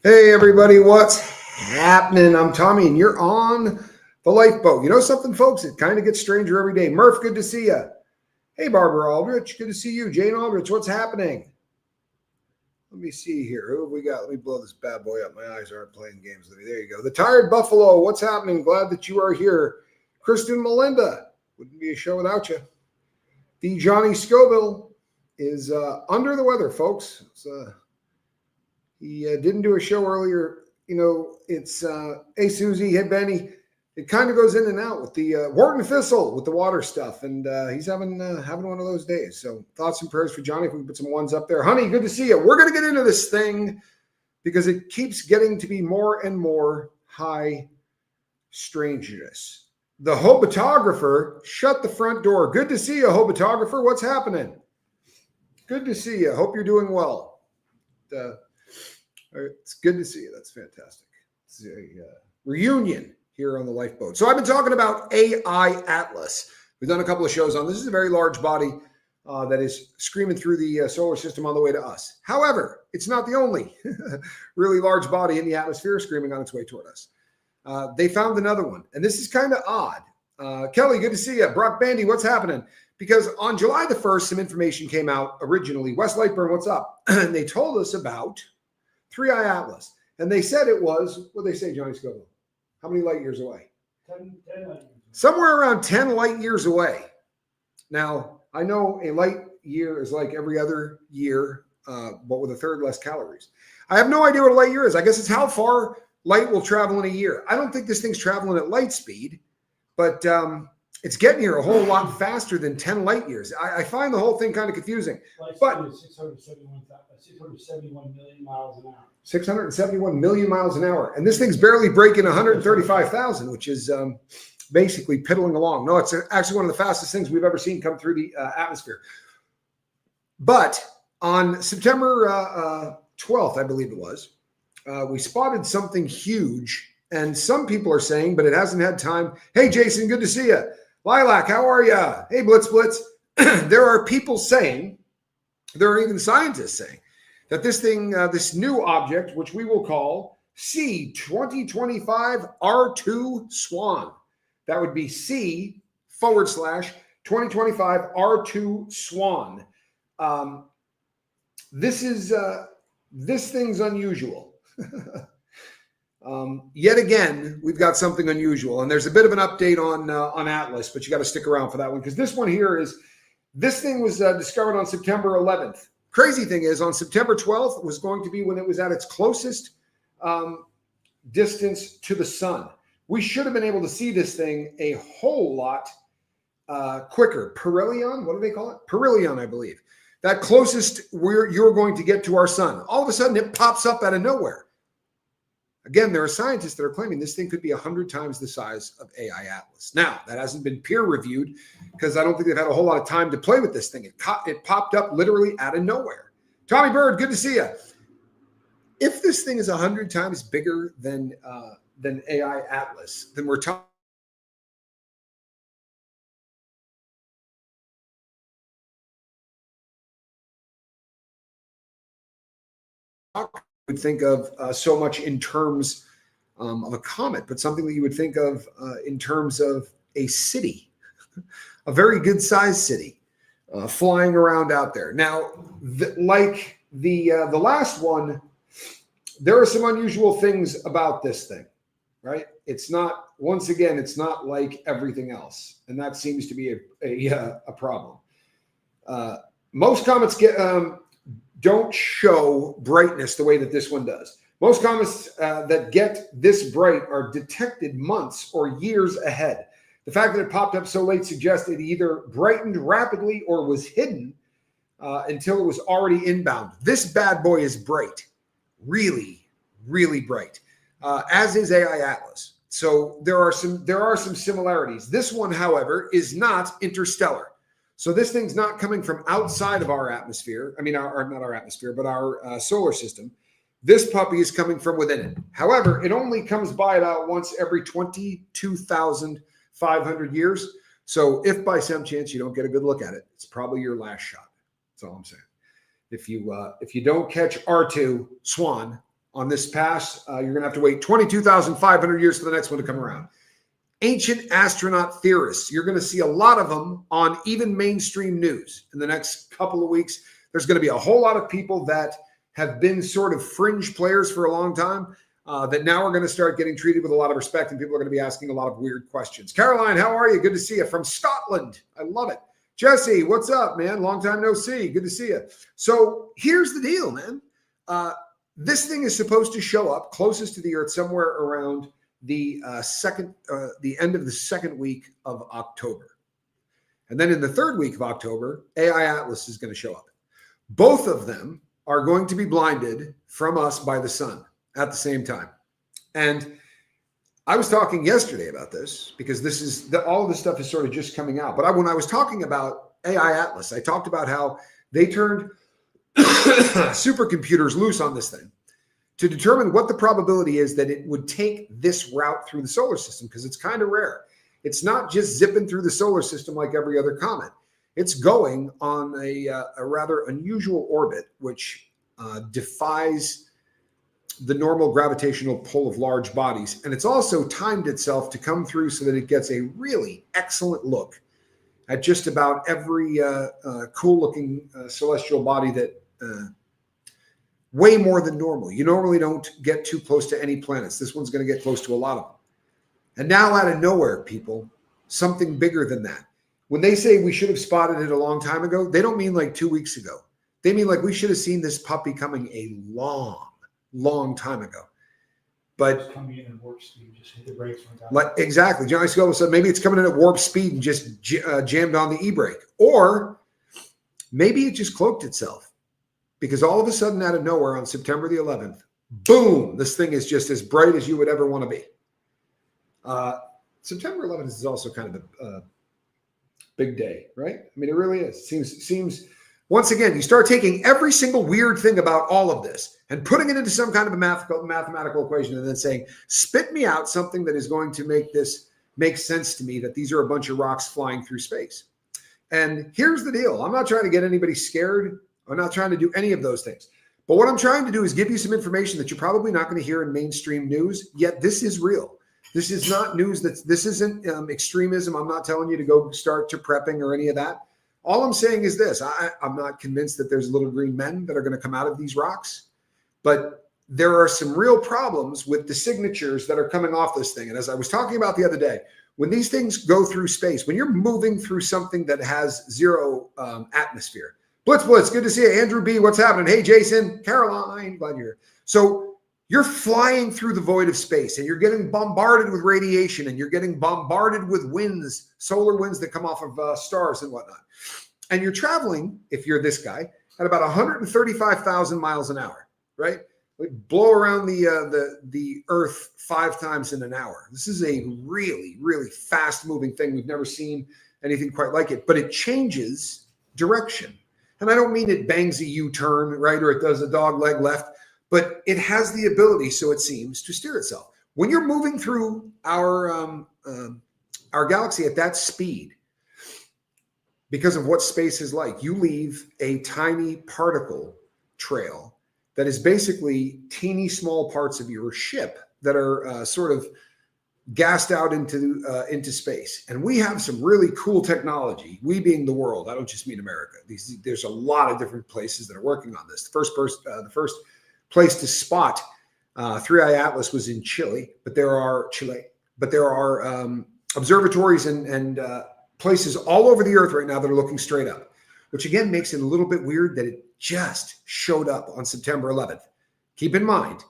Hey everybody, what's happening? I'm Tommy and you're on the lifeboat. You know something, folks? It kind of gets stranger every day. Murph, good to see you. Hey Barbara Aldrich, good to see you. Jane Aldrich, what's happening? Let me see here. Who have we got? Let me blow this bad boy up. My eyes aren't playing games with me. There you go. The Tired Buffalo, what's happening? Glad that you are here. Kristen Melinda, wouldn't be a show without you. The Johnny Scoville is under the weather, folks. He didn't do a show earlier. You know, it's hey Susie, hey Benny. It kind of goes in and out with the Wharton Thistle with the water stuff, and he's having one of those days. So thoughts and prayers for Johnny. If we can put some ones up there, honey, good to see you. We're gonna get into this thing because it keeps getting to be more and more high strangeness. The Hobotographer shut the front door. Good to see you, Hobotographer. What's happening? Good to see you. Hope you're doing well. It's good to see you. That's fantastic. It's a reunion here on the lifeboat. So I've been talking about AI Atlas. We've done a couple of shows on this. Is a very large body that is screaming through the solar system on the way to us. However, it's not the only really large body in the atmosphere screaming on its way toward us. They found another one, and this is kind of odd. Kelly, good to see you. Brock Bandy, what's happening? Because on July the 1st, some information came out originally. Wes Lightburn, what's up? And they told us about 3i Atlas. And they said it was, what did they say, Johnny Scoville? How many light years away? 10 light years. Somewhere around 10 light years away. Now, I know a light year is like every other year, but with a third less calories. I have no idea what a light year is. I guess it's how far light will travel in a year. I don't think this thing's traveling at light speed, but it's getting here a whole lot faster than 10 light years. I find the whole thing kind of confusing. Light speed is 671 million miles an hour. 671 million miles an hour. And this thing's barely breaking 135,000, which is basically piddling along. No, it's actually one of the fastest things we've ever seen come through the atmosphere. But on September 12th, I believe it was, we spotted something huge. And some people are saying, but it hasn't had time. Hey, Jason, good to see you. Lilac, how are you? Hey, Blitz. There are people saying, there are even scientists saying, that this thing, this new object, which we will call C2025 R2 Swan, that would be C/2025 R2 Swan. This thing's unusual. Yet again, we've got something unusual, and there's a bit of an update on Atlas, but you got to stick around for that one because this one here is, this thing was discovered on September 11th. Crazy thing is, on September 12th was going to be when it was at its closest distance to the sun. We should have been able to see this thing a whole lot quicker. Perihelion, what do they call it? Perihelion, I believe. That closest where you're going to get to our sun. All of a sudden, it pops up out of nowhere. Again, there are scientists that are claiming this thing could be 100 times the size of AI Atlas. Now, that hasn't been peer reviewed because I don't think they've had a whole lot of time to play with this thing. It popped up literally out of nowhere. Tommy Bird, good to see you. If this thing is 100 times bigger than AI Atlas, then we're talking. Would think of so much in terms of a comet, but something that you would think of in terms of a city, a very good sized city flying around out there. Now, like the last one, there are some unusual things about this thing, right? It's not, once again, it's not like everything else, and that seems to be a problem. Most comets don't show brightness the way that this one does. Most comets that get this bright are detected months or years ahead. The fact that it popped up so late suggests it either brightened rapidly or was hidden until it was already inbound. This bad boy is bright, really, really bright, as is AI Atlas. So there are some similarities. This one, however, is not interstellar. So this thing's not coming from outside of our atmosphere. I mean, not our atmosphere, but our solar system. This puppy is coming from within it. However, it only comes by about once every 22,500 years. So if by some chance you don't get a good look at it, it's probably your last shot. That's all I'm saying. If you don't catch R2 Swan on this pass. You're going to have to wait 22,500 years for the next one to come around. Ancient astronaut theorists. You're going to see a lot of them on even mainstream news in the next couple of weeks. There's going to be a whole lot of people that have been sort of fringe players for a long time that now are going to start getting treated with a lot of respect, and people are going to be asking a lot of weird questions. Caroline, how are you? Good to see you from Scotland. I love it. Jesse, what's up, man? Long time no see. Good to see you. So here's the deal, man. This thing is supposed to show up closest to the Earth somewhere around the end of the second week of October. And then in the third week of October, AI Atlas is going to show up. Both of them are going to be blinded from us by the sun at the same time. And I was talking yesterday about this because all of this stuff is sort of just coming out. But when I was talking about AI Atlas, I talked about how they turned supercomputers loose on this thing to determine what the probability is that it would take this route through the solar system, because it's kind of rare. It's not just zipping through the solar system like every other comet. It's going on a rather unusual orbit, which defies the normal gravitational pull of large bodies. And it's also timed itself to come through so that it gets a really excellent look at just about every cool-looking celestial body that way more than normal. You normally don't get too close to any planets. This one's going to get close to a lot of them. And now out of nowhere, people, something bigger than that. When they say we should have spotted it a long time ago, they don't mean like 2 weeks ago. They mean like we should have seen this puppy coming a long time ago. But coming in at warp speed, just hit the brakes one time. Like, exactly. Johnny Scoble said maybe it's coming in at warp speed and just jammed on the e-brake. Or maybe it just cloaked itself, because all of a sudden out of nowhere on September the 11th, boom, this thing is just as bright as you would ever want to be. September 11th is also kind of a big day, right? I mean, it really is. Seems once again, you start taking every single weird thing about all of this and putting it into some kind of a mathematical equation and then saying, spit me out something that is going to make this make sense to me, that these are a bunch of rocks flying through space. And here's the deal. I'm not trying to get anybody scared. I'm not trying to do any of those things. But what I'm trying to do is give you some information that you're probably not going to hear in mainstream news, yet this is real. This is not news. This isn't extremism. I'm not telling you to go start to prepping or any of that. All I'm saying is this. I'm not convinced that there's little green men that are going to come out of these rocks, but there are some real problems with the signatures that are coming off this thing. And as I was talking about the other day, when these things go through space, when you're moving through something that has zero atmosphere, Blitz, good to see you. Andrew B, what's happening? Hey, Jason, Caroline, glad you're here. So you're flying through the void of space and you're getting bombarded with radiation and you're getting bombarded with winds, solar winds that come off of stars and whatnot. And you're traveling, if you're this guy, at about 135,000 miles an hour, right? We blow around the Earth 5 times in an hour. This is a really, really fast moving thing. We've never seen anything quite like it, but it changes direction. And I don't mean it bangs a U-turn, right? Or it does a dog leg left, but it has the ability, so it seems, to steer itself. When you're moving through our galaxy at that speed, because of what space is like, you leave a tiny particle trail that is basically teeny small parts of your ship that are sort of gassed out into space. And we have some really cool technology, we being the world. I don't just mean America. There's a lot of different places that are working on this. The first place to spot 3i Atlas was in Chile, but there are observatories and places all over the Earth right now that are looking straight up, which again makes it a little bit weird that it just showed up on September 11th. Keep in mind,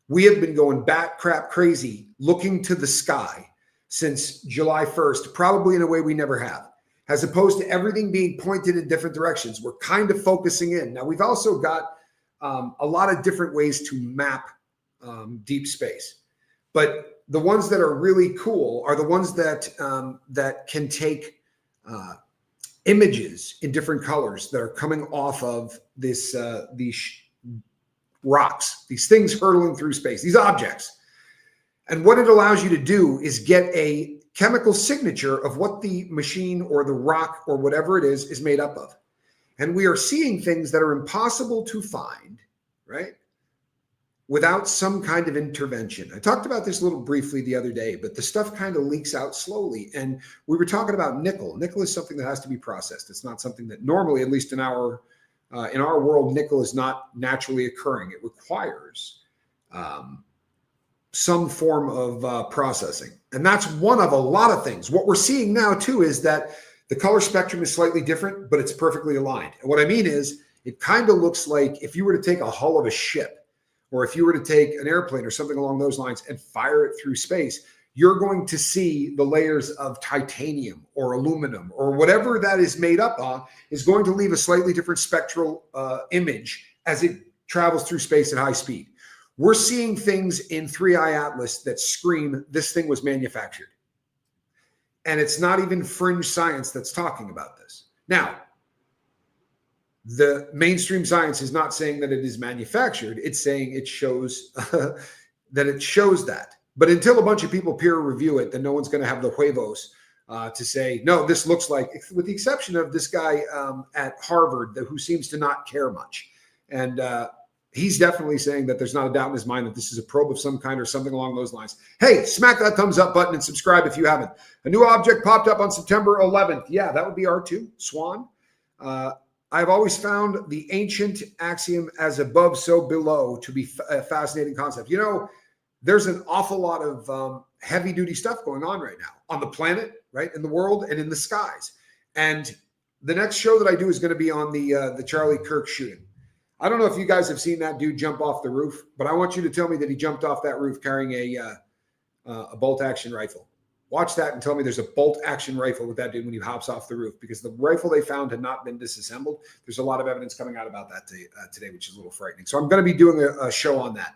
we have been going bat crap crazy looking to the sky since July 1st, probably in a way we never have. As opposed to everything being pointed in different directions, we're kind of focusing in. Now, we've also got a lot of different ways to map deep space. But the ones that are really cool are the ones that can take images in different colors that are coming off of these rocks, these things hurtling through space, these objects. And what it allows you to do is get a chemical signature of what the machine or the rock or whatever it is made up of. And we are seeing things that are impossible to find, right? without some kind of intervention. I talked about this a little briefly the other day, but the stuff kind of leaks out slowly. And we were talking about nickel. Nickel is something that has to be processed. It's not something that normally, at least in our world, nickel is not naturally occurring. It requires some form of processing. And that's one of a lot of things. What we're seeing now too is that the color spectrum is slightly different, but it's perfectly aligned. And what I mean is it kind of looks like if you were to take a hull of a ship, or if you were to take an airplane or something along those lines and fire it through space, you're going to see the layers of titanium or aluminum or whatever that is made up of is going to leave a slightly different spectral image as it travels through space at high speed. We're seeing things in 3i Atlas that scream, this thing was manufactured. And it's not even fringe science that's talking about this. Now, the mainstream science is not saying that it is manufactured. It's saying it shows that it shows that. But until a bunch of people peer review it, then no one's going to have the huevos to say, no, this looks like, with the exception of this guy at Harvard who seems to not care much. And he's definitely saying that there's not a doubt in his mind that this is a probe of some kind or something along those lines. Hey, smack that thumbs up button and subscribe if you haven't. A new object popped up on September 11th. Yeah, that would be R2 Swan. I've always found the ancient axiom as above, so below to be a fascinating concept. You know, there's an awful lot of heavy duty stuff going on right now on the planet, right, in the world and in the skies. And the next show that I do is going to be on the Charlie Kirk shooting. I don't know if you guys have seen that dude jump off the roof, but I want you to tell me that he jumped off that roof carrying a bolt action rifle. Watch that and tell me there's a bolt action rifle with that dude when he hops off the roof, because the rifle they found had not been disassembled. There's a lot of evidence coming out about that today, which is a little frightening. So I'm going to be doing a show on that.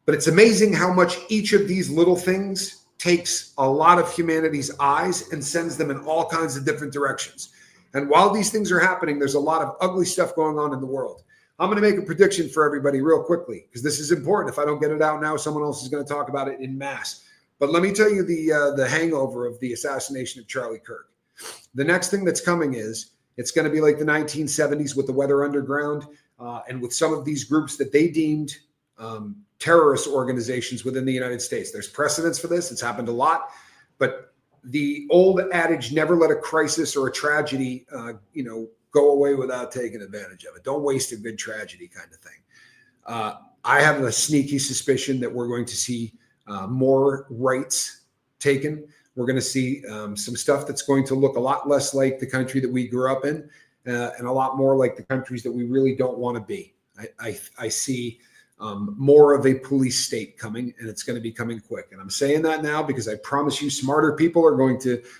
But it's amazing how much each of these little things takes a lot of humanity's eyes and sends them in all kinds of different directions. And while these things are happening, there's a lot of ugly stuff going on in the world. I'm going to make a prediction for everybody real quickly, because this is important. If I don't get it out now, someone else is going to talk about it en masse. But let me tell you the hangover of the assassination of Charlie Kirk. The next thing that's coming is it's going to be like the 1970s with the Weather Underground and with some of these groups that they deemed terrorist organizations within the United States. There's precedents for this. It's happened a lot. But the old adage, never let a crisis or a tragedy go away without taking advantage of it. Don't waste a good tragedy kind of thing. I have a sneaky suspicion that we're going to see more rights taken. We're going to see some stuff that's going to look a lot less like the country that we grew up in and a lot more like the countries that we really don't want to be. I see more of a police state coming, and it's going to be coming quick. And I'm saying that now because I promise you smarter people are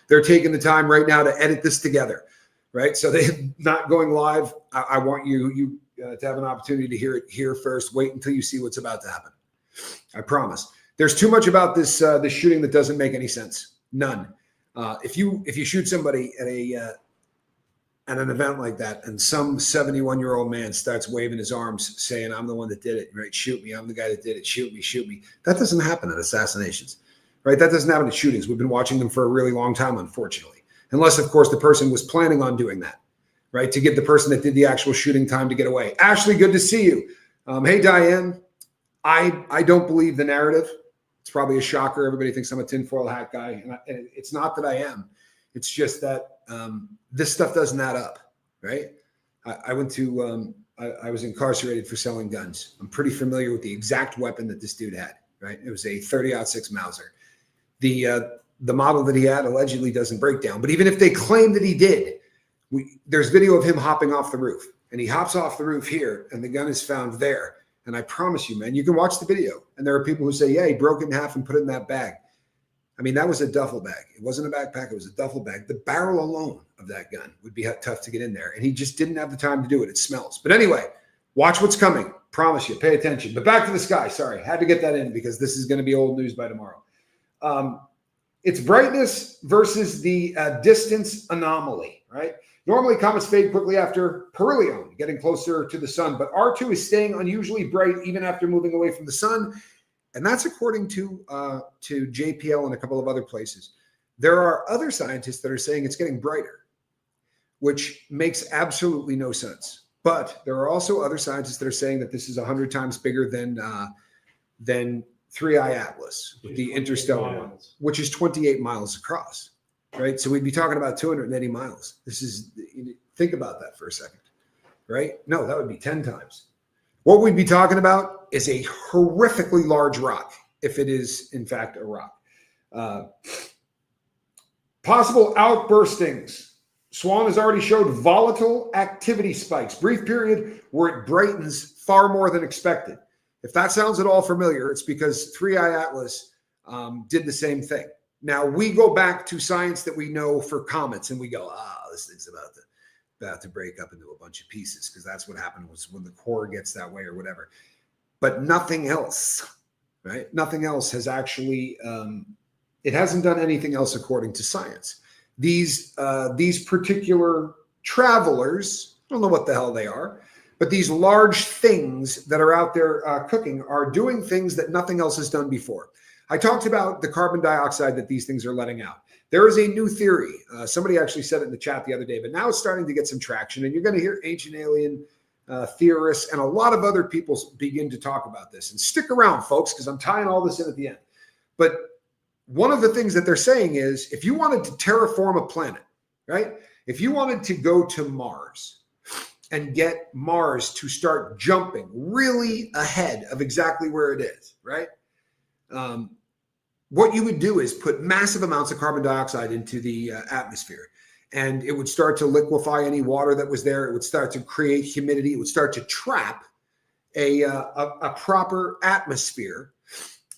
they're taking the time right now to edit this together, right? So they're not going live. I want you to have an opportunity to hear it here first. Wait until you see what's about to happen. I promise. There's too much about this shooting that doesn't make any sense. None. If you shoot somebody at an event like that, and some 71-year-old man starts waving his arms, saying, "I'm the one that did it," right? Shoot me. I'm the guy that did it. Shoot me. Shoot me. That doesn't happen at assassinations, right? That doesn't happen at shootings. We've been watching them for a really long time, unfortunately, unless, of course, the person was planning on doing that, right? To give the person that did the actual shooting time to get away. Ashley, good to see you. Hey, Diane. I don't believe the narrative. It's probably a shocker. Everybody thinks I'm a tinfoil hat guy. And it's not that I am. It's just that this stuff doesn't add up, right? I was incarcerated for selling guns. I'm pretty familiar with the exact weapon that this dude had, right? It was a 30-06 Mauser. The model that he had allegedly doesn't break down. But even if they claim that he did, there's video of him hopping off the roof. And he hops off the roof here, and the gun is found there. And I promise you, man, you can watch the video. And there are people who say, yeah, he broke it in half and put it in that bag. I mean, that was a duffel bag. It wasn't a backpack. It was a duffel bag. The barrel alone of that gun would be tough to get in there. And he just didn't have the time to do it. It smells. But anyway, watch what's coming. Promise you. Pay attention. But back to the sky. Sorry. Had to get that in because this is going to be old news by tomorrow. It's brightness versus the distance anomaly, right? Normally, comets fade quickly after perihelion, getting closer to the sun. But R2 is staying unusually bright even after moving away from the sun. And that's according to JPL and a couple of other places. There are other scientists that are saying it's getting brighter, which makes absolutely no sense. But there are also other scientists that are saying that this is 100 times bigger than 3I Atlas, with the Interstellar one, which is 28 miles across, right? So we'd be talking about 280 miles. Think about that for a second, right? No, that would be 10 times. What we'd be talking about is a horrifically large rock, if it is in fact a rock. Possible outburstings. Swan has already showed volatile activity spikes, brief period where it brightens far more than expected. If that sounds at all familiar, it's because 3I Atlas did the same thing. Now, we go back to science that we know for comets, and we go, this thing's about to break up into a bunch of pieces, because that's what happened was when the core gets that way or whatever. But nothing else, right? Nothing else has actually, it hasn't done anything else according to science. These particular travelers, I don't know what the hell they are, but these large things that are out there cooking are doing things that nothing else has done before. I talked about the carbon dioxide that these things are letting out. There is a new theory. Somebody actually said it in the chat the other day, but now it's starting to get some traction, and you're going to hear ancient alien theorists and a lot of other people begin to talk about this. And stick around, folks, because I'm tying all this in at the end. But one of the things that they're saying is, if you wanted to terraform a planet, right? If you wanted to go to Mars and get Mars to start jumping really ahead of exactly where it is, right? What you would do is put massive amounts of carbon dioxide into the atmosphere, and it would start to liquefy any water that was there. It would start to create humidity. It would start to trap a proper atmosphere.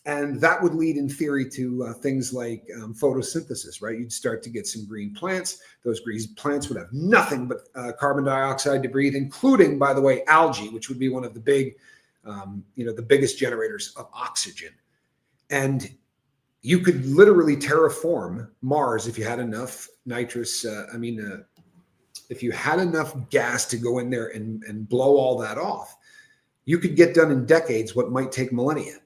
And that would lead, in theory, to things like photosynthesis, right? You'd start to get some green plants. Those green plants would have nothing but carbon dioxide to breathe, including, by the way, algae, which would be one of the big, the biggest generators of oxygen. And you could literally terraform Mars if you had enough nitrous. If you had enough gas to go in there and blow all that off, you could get done in decades what might take millennia.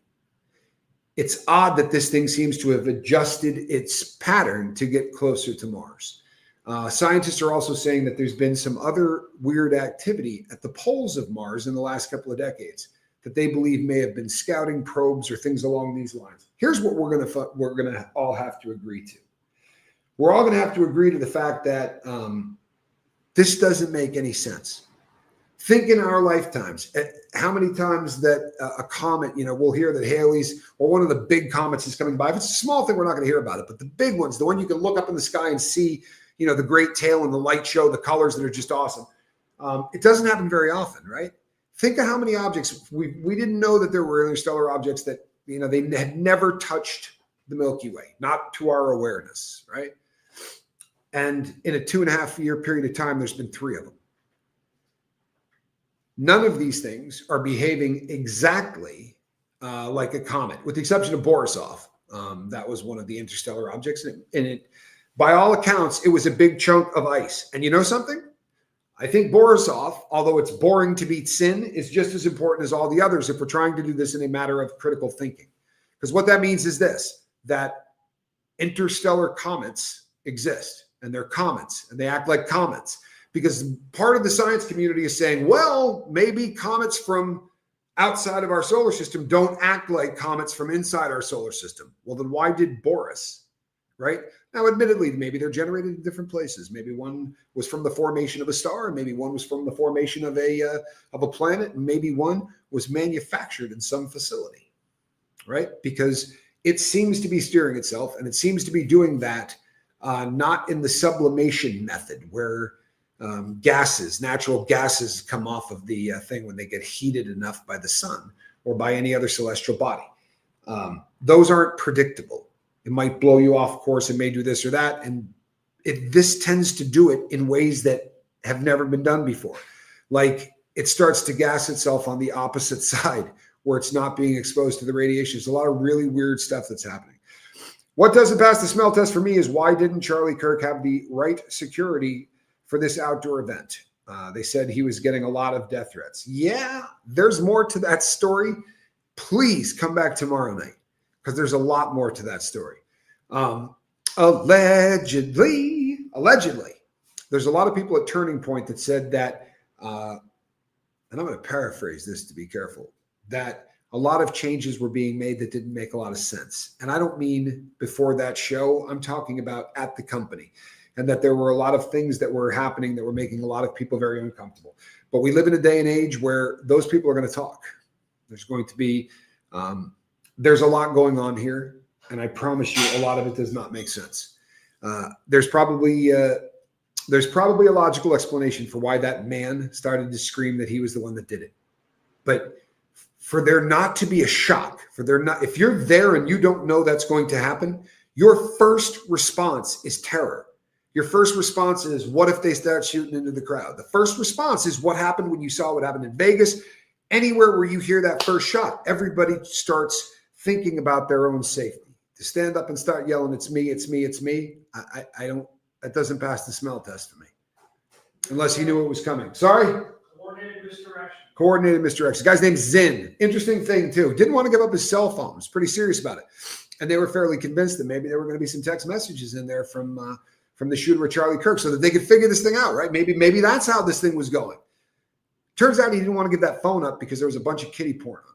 It's odd that this thing seems to have adjusted its pattern to get closer to Mars. Scientists are also saying that there's been some other weird activity at the poles of Mars in the last couple of decades that they believe may have been scouting probes or things along these lines. Here's what we're gonna all have to agree to. We're all gonna have to agree to the fact that this doesn't make any sense. Think in our lifetimes, how many times that a comet, we'll hear that Halley's or one of the big comets is coming by. If it's a small thing, we're not going to hear about it. But the big ones, the one you can look up in the sky and see, the great tail and the light show, the colors that are just awesome. It doesn't happen very often, right? Think of how many objects we didn't know that there were interstellar objects that, they had never touched the Milky Way, not to our awareness, right? And in a 2.5 year period of time, there's been 3 of them. None of these things are behaving exactly like a comet, with the exception of Borisov. That was one of the interstellar objects. And it, by all accounts, it was a big chunk of ice. And you know something? I think Borisov, although it's boring to beat sin, is just as important as all the others if we're trying to do this in a matter of critical thinking. Because what that means is this, that interstellar comets exist, and they're comets, and they act like comets. Because part of the science community is saying, well, maybe comets from outside of our solar system don't act like comets from inside our solar system. Well, then why did Boris, right? Now, admittedly, maybe they're generated in different places. Maybe one was from the formation of a star, and maybe one was from the formation of a planet, and maybe one was manufactured in some facility, right? Because it seems to be steering itself, and it seems to be doing that not in the sublimation method where natural gases come off of the thing when they get heated enough by the sun or by any other celestial body. Those aren't predictable. It might blow you off course. It may do this or that. And this tends to do it in ways that have never been done before. Like it starts to gas itself on the opposite side where it's not being exposed to the radiation. There's a lot of really weird stuff that's happening. What doesn't pass the smell test for me is why didn't Charlie Kirk have the right security for this outdoor event? They said he was getting a lot of death threats. Yeah, there's more to that story. Please come back tomorrow night because there's a lot more to that story. Allegedly, there's a lot of people at Turning Point that said that and I'm going to paraphrase this to be careful, that a lot of changes were being made that didn't make a lot of sense. And I don't mean before that show, I'm talking about at the company, and that there were a lot of things that were happening that were making a lot of people very uncomfortable. But we live in a day and age where those people are going to talk. There's going to be, there's a lot going on here. And I promise you, a lot of it does not make sense. There's probably a logical explanation for why that man started to scream that he was the one that did it. But for there not to be a shock, if you're there and you don't know that's going to happen, your first response is terror. Your first response is, what if they start shooting into the crowd? The first response is what happened when you saw what happened in Vegas. Anywhere where you hear that first shot, everybody starts thinking about their own safety. To stand up and start yelling, it's me, it's me, it's me. I don't, that doesn't pass the smell test for me. Unless he knew it was coming. Sorry? Coordinated misdirection. The guy's name's Zin. Interesting thing too. Didn't want to give up his cell phone. Was pretty serious about it. And they were fairly convinced that maybe there were going to be some text messages in there from the shooter with Charlie Kirk so that they could figure this thing out, right? Maybe that's how this thing was going. Turns out he didn't want to give that phone up because there was a bunch of kiddie porn on it.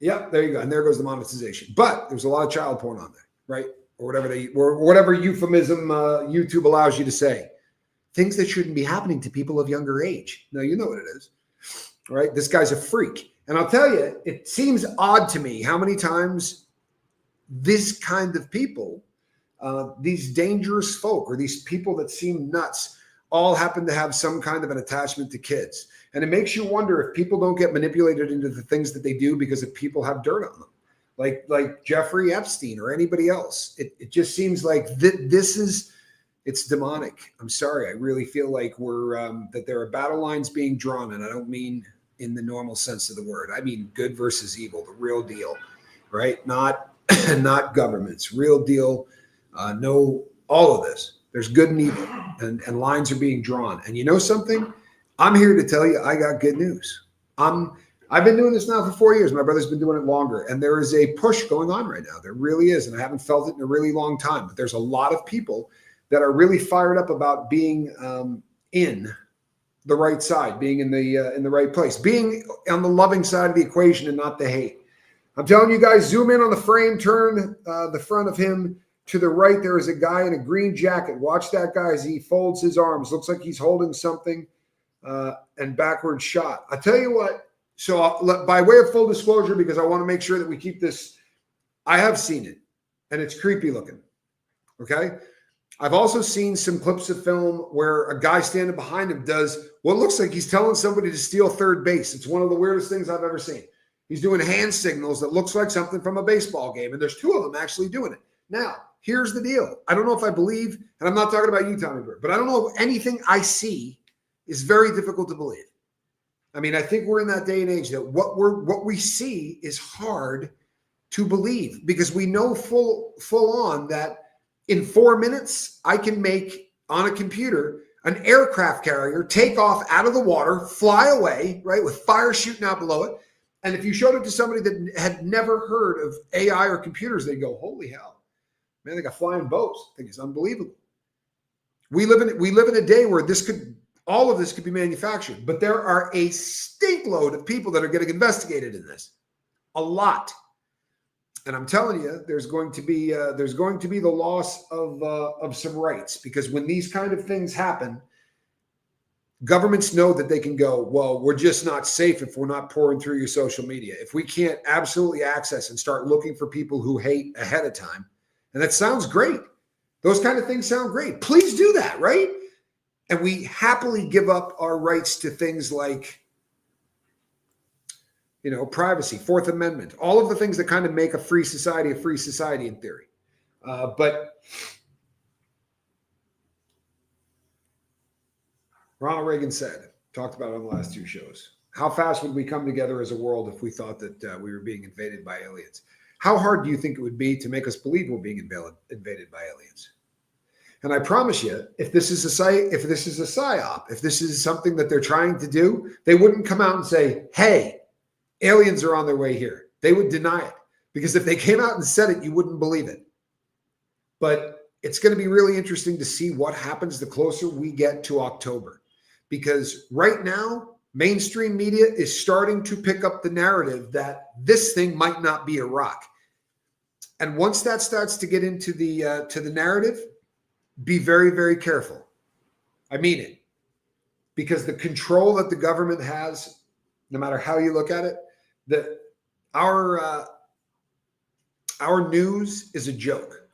Yep, there you go. And there goes the monetization. But there's a lot of child porn on there, right? Or whatever euphemism YouTube allows you to say. Things that shouldn't be happening to people of younger age. Now, you know what it is, right? This guy's a freak. And I'll tell you, it seems odd to me how many times this kind of people, these dangerous folk or these people that seem nuts, all happen to have some kind of an attachment to kids. And it makes you wonder if people don't get manipulated into the things that they do because if people have dirt on them, like Jeffrey Epstein or anybody else. It just seems like it's demonic. I'm sorry. I really feel like that there are battle lines being drawn, and I don't mean in the normal sense of the word. I mean good versus evil, the real deal, right? Not governments, real deal. No, all of this. There's good and evil, and lines are being drawn. And you know something? I'm here to tell you I got good news. I've been doing this now for 4 years. My brother's been doing it longer. And there is a push going on right now. There really is. And I haven't felt it in a really long time. But there's a lot of people that are really fired up about being in the right side, being in the right place, being on the loving side of the equation and not the hate. I'm telling you guys, zoom in on the frame, turn the front of him to the right. There is a guy in a green jacket. Watch that guy as he folds his arms. Looks like he's holding something and backward shot. I tell you what. So by way of full disclosure, because I want to make sure that we keep this, I have seen it and it's creepy looking. Okay. I've also seen some clips of film where a guy standing behind him does what looks like he's telling somebody to steal third base. It's one of the weirdest things I've ever seen. He's doing hand signals that looks like something from a baseball game. And there's two of them actually doing it. Now, here's the deal. I don't know if I believe, and I'm not talking about you, Tommy Bird, but I don't know if anything I see is very difficult to believe. I mean, I think we're in that day and age that what we see is hard to believe because we know full on that in 4 minutes, I can make on a computer an aircraft carrier take off out of the water, fly away, right, with fire shooting out below it. And if you showed it to somebody that had never heard of AI or computers, they'd go, holy hell, man, they got flying boats. I think it's unbelievable. We live in a day where all of this could be manufactured, but there are a stink load of people that are getting investigated in this. A lot. And I'm telling you, there's going to be the loss of some rights because when these kind of things happen, governments know that they can go, well, we're just not safe if we're not pouring through your social media. If we can't absolutely access and start looking for people who hate ahead of time, and that sounds great. Those kind of things sound great. Please do that, right? And we happily give up our rights to things like, privacy, Fourth Amendment, all of the things that kind of make a free society in theory. But Ronald Reagan talked about it on the last two shows. How fast would we come together as a world if we thought that we were being invaded by aliens? How hard do you think it would be to make us believe we're being invaded by aliens? And I promise you, if this is a psyop, if this is something that they're trying to do, they wouldn't come out and say, hey, aliens are on their way here. They would deny it. Because if they came out and said it, you wouldn't believe it. But it's going to be really interesting to see what happens the closer we get to October. because right now, mainstream media is starting to pick up the narrative that this thing might not be a rock. And once that starts to get into the narrative, be very, very careful. I mean it. Because the control that the government has, no matter how you look at it, that our news is a joke.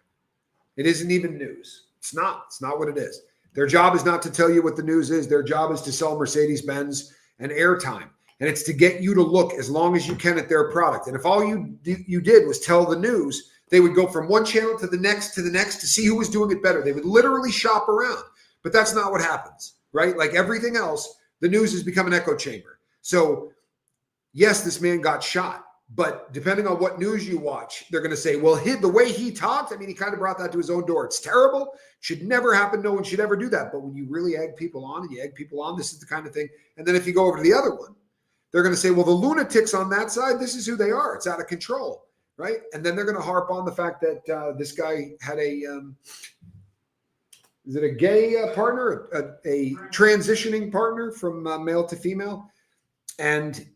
It isn't even news. It's not what it is. Their job is not to tell you what the news is. Their job is to sell Mercedes-Benz and airtime. And it's to get you to look as long as you can at their product. And if all you did was tell the news, they would go from one channel to the next to see who was doing it better. They would literally shop around. But that's not what happens, right? Like everything else, the news has become an echo chamber. So yes, this man got shot. But depending on what news you watch, they're going to say, well, the way he talked, I mean, he kind of brought that to his own door. It's terrible. Should never happen. No one should ever do that. But when you really egg people on, this is the kind of thing. And then if you go over to the other one, they're going to say, well, the lunatics on that side, this is who they are. It's out of control, right? And then they're going to harp on the fact that this guy had is it a gay partner, a transitioning partner from male to female? And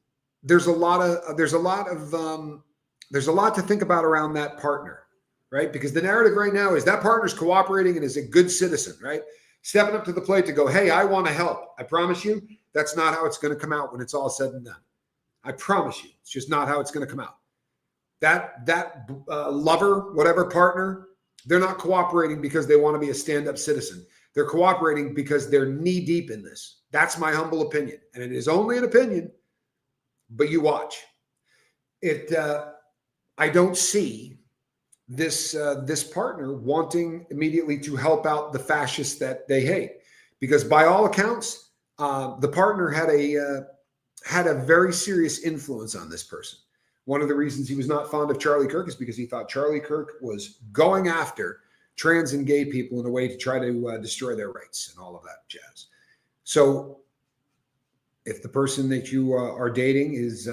there's a lot to think about around that partner, right? Because the narrative right now is that partner's cooperating and is a good citizen, right? Stepping up to the plate to go, hey, I want to help. I promise you, that's not how it's going to come out when it's all said and done. I promise you, it's just not how it's going to come out. That lover, whatever partner, they're not cooperating because they want to be a stand-up citizen. They're cooperating because they're knee-deep in this. That's my humble opinion. And it is only an opinion. But you watch it. I don't see this partner wanting immediately to help out the fascists that they hate, because by all accounts, the partner had a very serious influence on this person. One of the reasons he was not fond of Charlie Kirk is because he thought Charlie Kirk was going after trans and gay people in a way to try to destroy their rights and all of that jazz. So if the person that you are dating is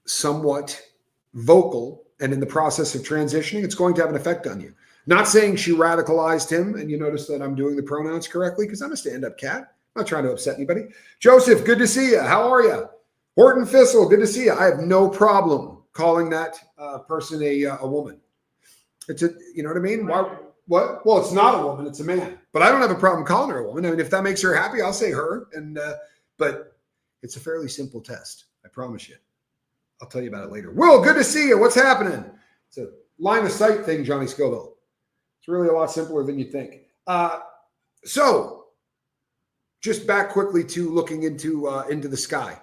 somewhat vocal and in the process of transitioning, it's going to have an effect on you. Not saying she radicalized him, and you notice that I'm doing the pronouns correctly because I'm a stand-up cat. I'm not trying to upset anybody. Joseph, good to see you. How are you? Horton Thistle, good to see you. I have no problem calling that person a woman. It's you know what I mean? Why? What? Well, it's not a woman, it's a man. But I don't have a problem calling her a woman. I mean, if that makes her happy, I'll say her. But it's a fairly simple test. I promise you. I'll tell you about it later. Will, good to see you. What's happening? It's a line of sight thing, Johnny Scoville. It's really a lot simpler than you think. So just back quickly to looking into the sky.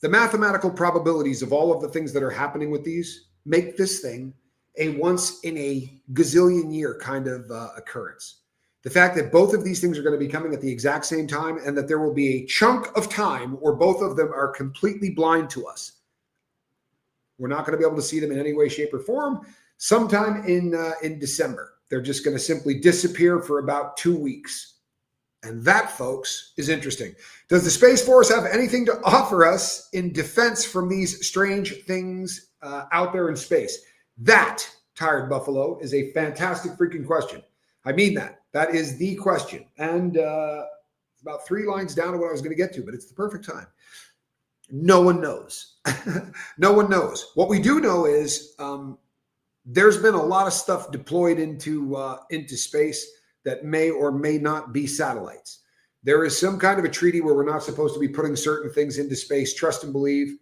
The mathematical probabilities of all of the things that are happening with these make this thing a once in a gazillion year kind of occurrence. The fact that both of these things are going to be coming at the exact same time, and that there will be a chunk of time where both of them are completely blind to us. We're not going to be able to see them in any way, shape, or form. Sometime in December, they're just going to simply disappear for about 2 weeks. And that, folks, is interesting. Does the Space Force have anything to offer us in defense from these strange things out there in space? That, Tired Buffalo, is a fantastic freaking question. I mean that. That is the question. And it's about 3 lines down to what I was going to get to, but it's the perfect time. No one knows. No one knows. What we do know is there's been a lot of stuff deployed into space that may or may not be satellites. There is some kind of a treaty where we're not supposed to be putting certain things into space. Trust and believe.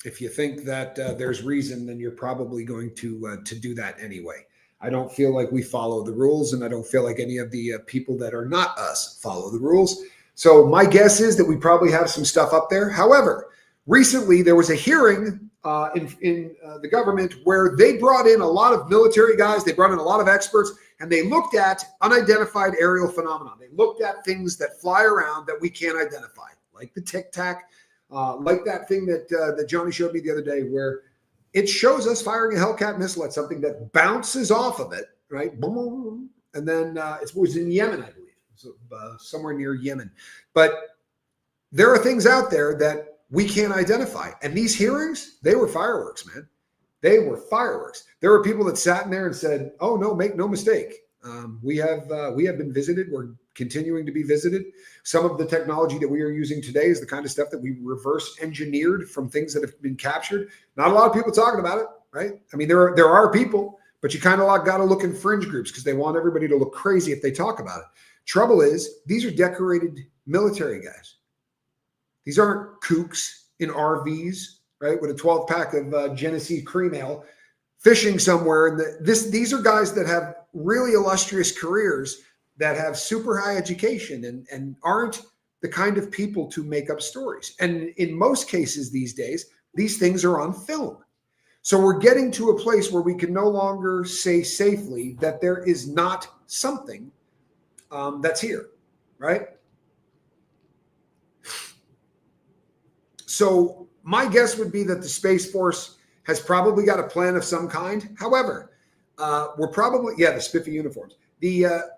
If you think that there's reason, then you're probably going to do that anyway. I don't feel like we follow the rules, and I don't feel like any of the people that are not us follow the rules. So my guess is that we probably have some stuff up there. However, recently there was a hearing in the government where they brought in a lot of military guys. They brought in a lot of experts, and they looked at unidentified aerial phenomena. They looked at things that fly around that we can't identify, like the Tic Tac, like that thing that Johnny showed me the other day, where it shows us firing a Hellcat missile at something that bounces off of it, right? Boom, and then it was in Yemen, I believe. So, somewhere near Yemen. But there are things out there that we can't identify. And these hearings, they were fireworks, man. They were fireworks. There were people that sat in there and said, oh, no, make no mistake. We have been visited. We're continuing to be visited. Some of the technology that we are using today is the kind of stuff that we reverse engineered from things that have been captured. Not a lot of people talking about it, right? I mean, there are people, but you kind of got to look in fringe groups because they want everybody to look crazy if they talk about it. Trouble is, these are decorated military guys. These aren't kooks in RVs, right, with a 12-pack of Genesee cream ale, fishing somewhere. And these are guys that have really illustrious careers, that have super high education and aren't the kind of people to make up stories. And in most cases these days, these things are on film. So we're getting to a place where we can no longer say safely that there is not something that's here, right? So my guess would be that the Space Force has probably got a plan of some kind. However, we're probably, the spiffy uniforms.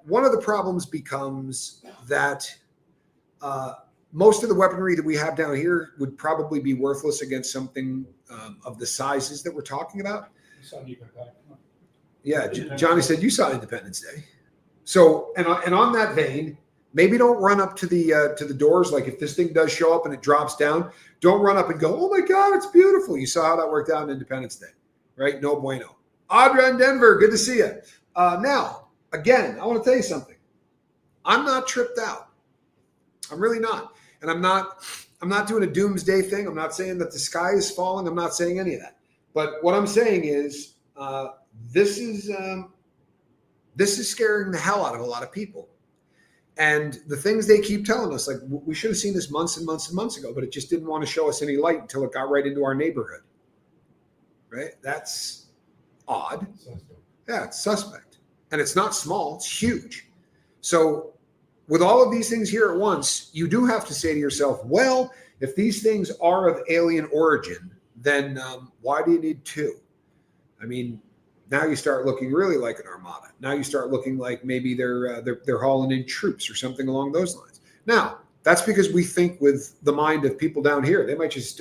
One of the problems becomes that most of the weaponry that we have down here would probably be worthless against something of the sizes that we're talking about. Yeah, Johnny said you saw Independence Day. So, and on that vein, maybe don't run up to the doors. Like if this thing does show up and it drops down, don't run up and go, "Oh my God, it's beautiful." You saw how that worked out on Independence Day, right? No bueno. Audra in Denver, good to see you. Now. Again, I want to tell you something. I'm not tripped out. I'm really not. And I'm not doing a doomsday thing. I'm not saying that the sky is falling. I'm not saying any of that. But what I'm saying is this is scaring the hell out of a lot of people. And the things they keep telling us, like we should have seen this months and months and months ago, but it just didn't want to show us any light until it got right into our neighborhood. Right? That's odd. Yeah, it's suspect. And it's not small, it's huge. So with all of these things here at once, you do have to say to yourself, well, if these things are of alien origin, then why do you need two? I mean, now you start looking really like an armada. Now you start looking like maybe they're hauling in troops or something along those lines. Now, that's because we think with the mind of people down here. They might just,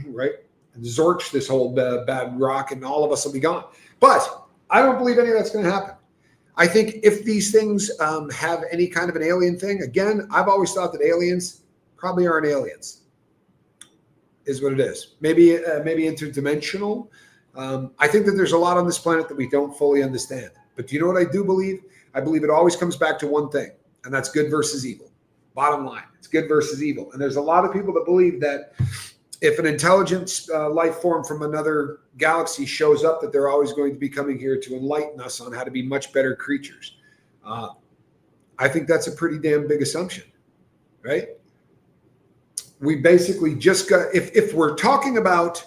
right, zorch this whole bad rock and all of us will be gone. But I don't believe any of that's going to happen. I think if these things have any kind of an alien thing, again, I've always thought that aliens probably aren't aliens, is what it is. Maybe interdimensional. I think that there's a lot on this planet that we don't fully understand. But do you know what I do believe? I believe it always comes back to one thing, and that's good versus evil. Bottom line, it's good versus evil. And there's a lot of people that believe that if an intelligent life form from another galaxy shows up, that they're always going to be coming here to enlighten us on how to be much better creatures. I think that's a pretty damn big assumption, right? We basically just got, if we're talking about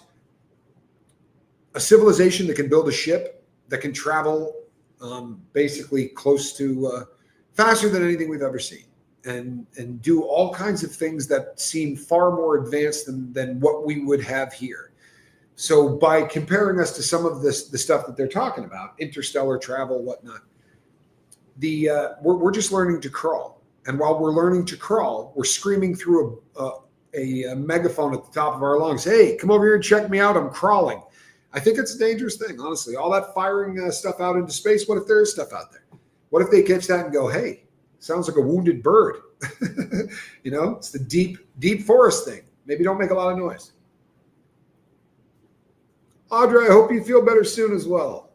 a civilization that can build a ship that can travel basically close to faster than anything we've ever seen, and do all kinds of things that seem far more advanced than what we would have here. So by comparing us to some of the stuff that they're talking about, interstellar travel, whatnot, we're just learning to crawl. And while we're learning to crawl, we're screaming through a megaphone at the top of our lungs, "Hey, come over here and check me out. I'm crawling." I think it's a dangerous thing, honestly. All that firing stuff out into space, what if there is stuff out there? What if they catch that and go, "Hey, sounds like a wounded bird." You know, it's the deep forest thing. Maybe don't make a lot of noise. Audrey, I hope you feel better soon as well.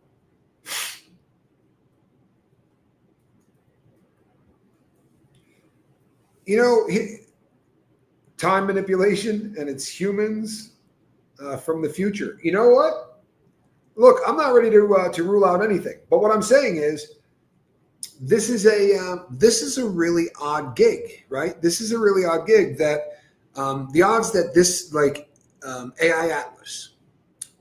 You know, time manipulation, and it's humans from the future. You know what? Look, I'm not ready to rule out anything, but what I'm saying is, this is a really odd gig, right? This is a really odd gig that the odds that this AI Atlas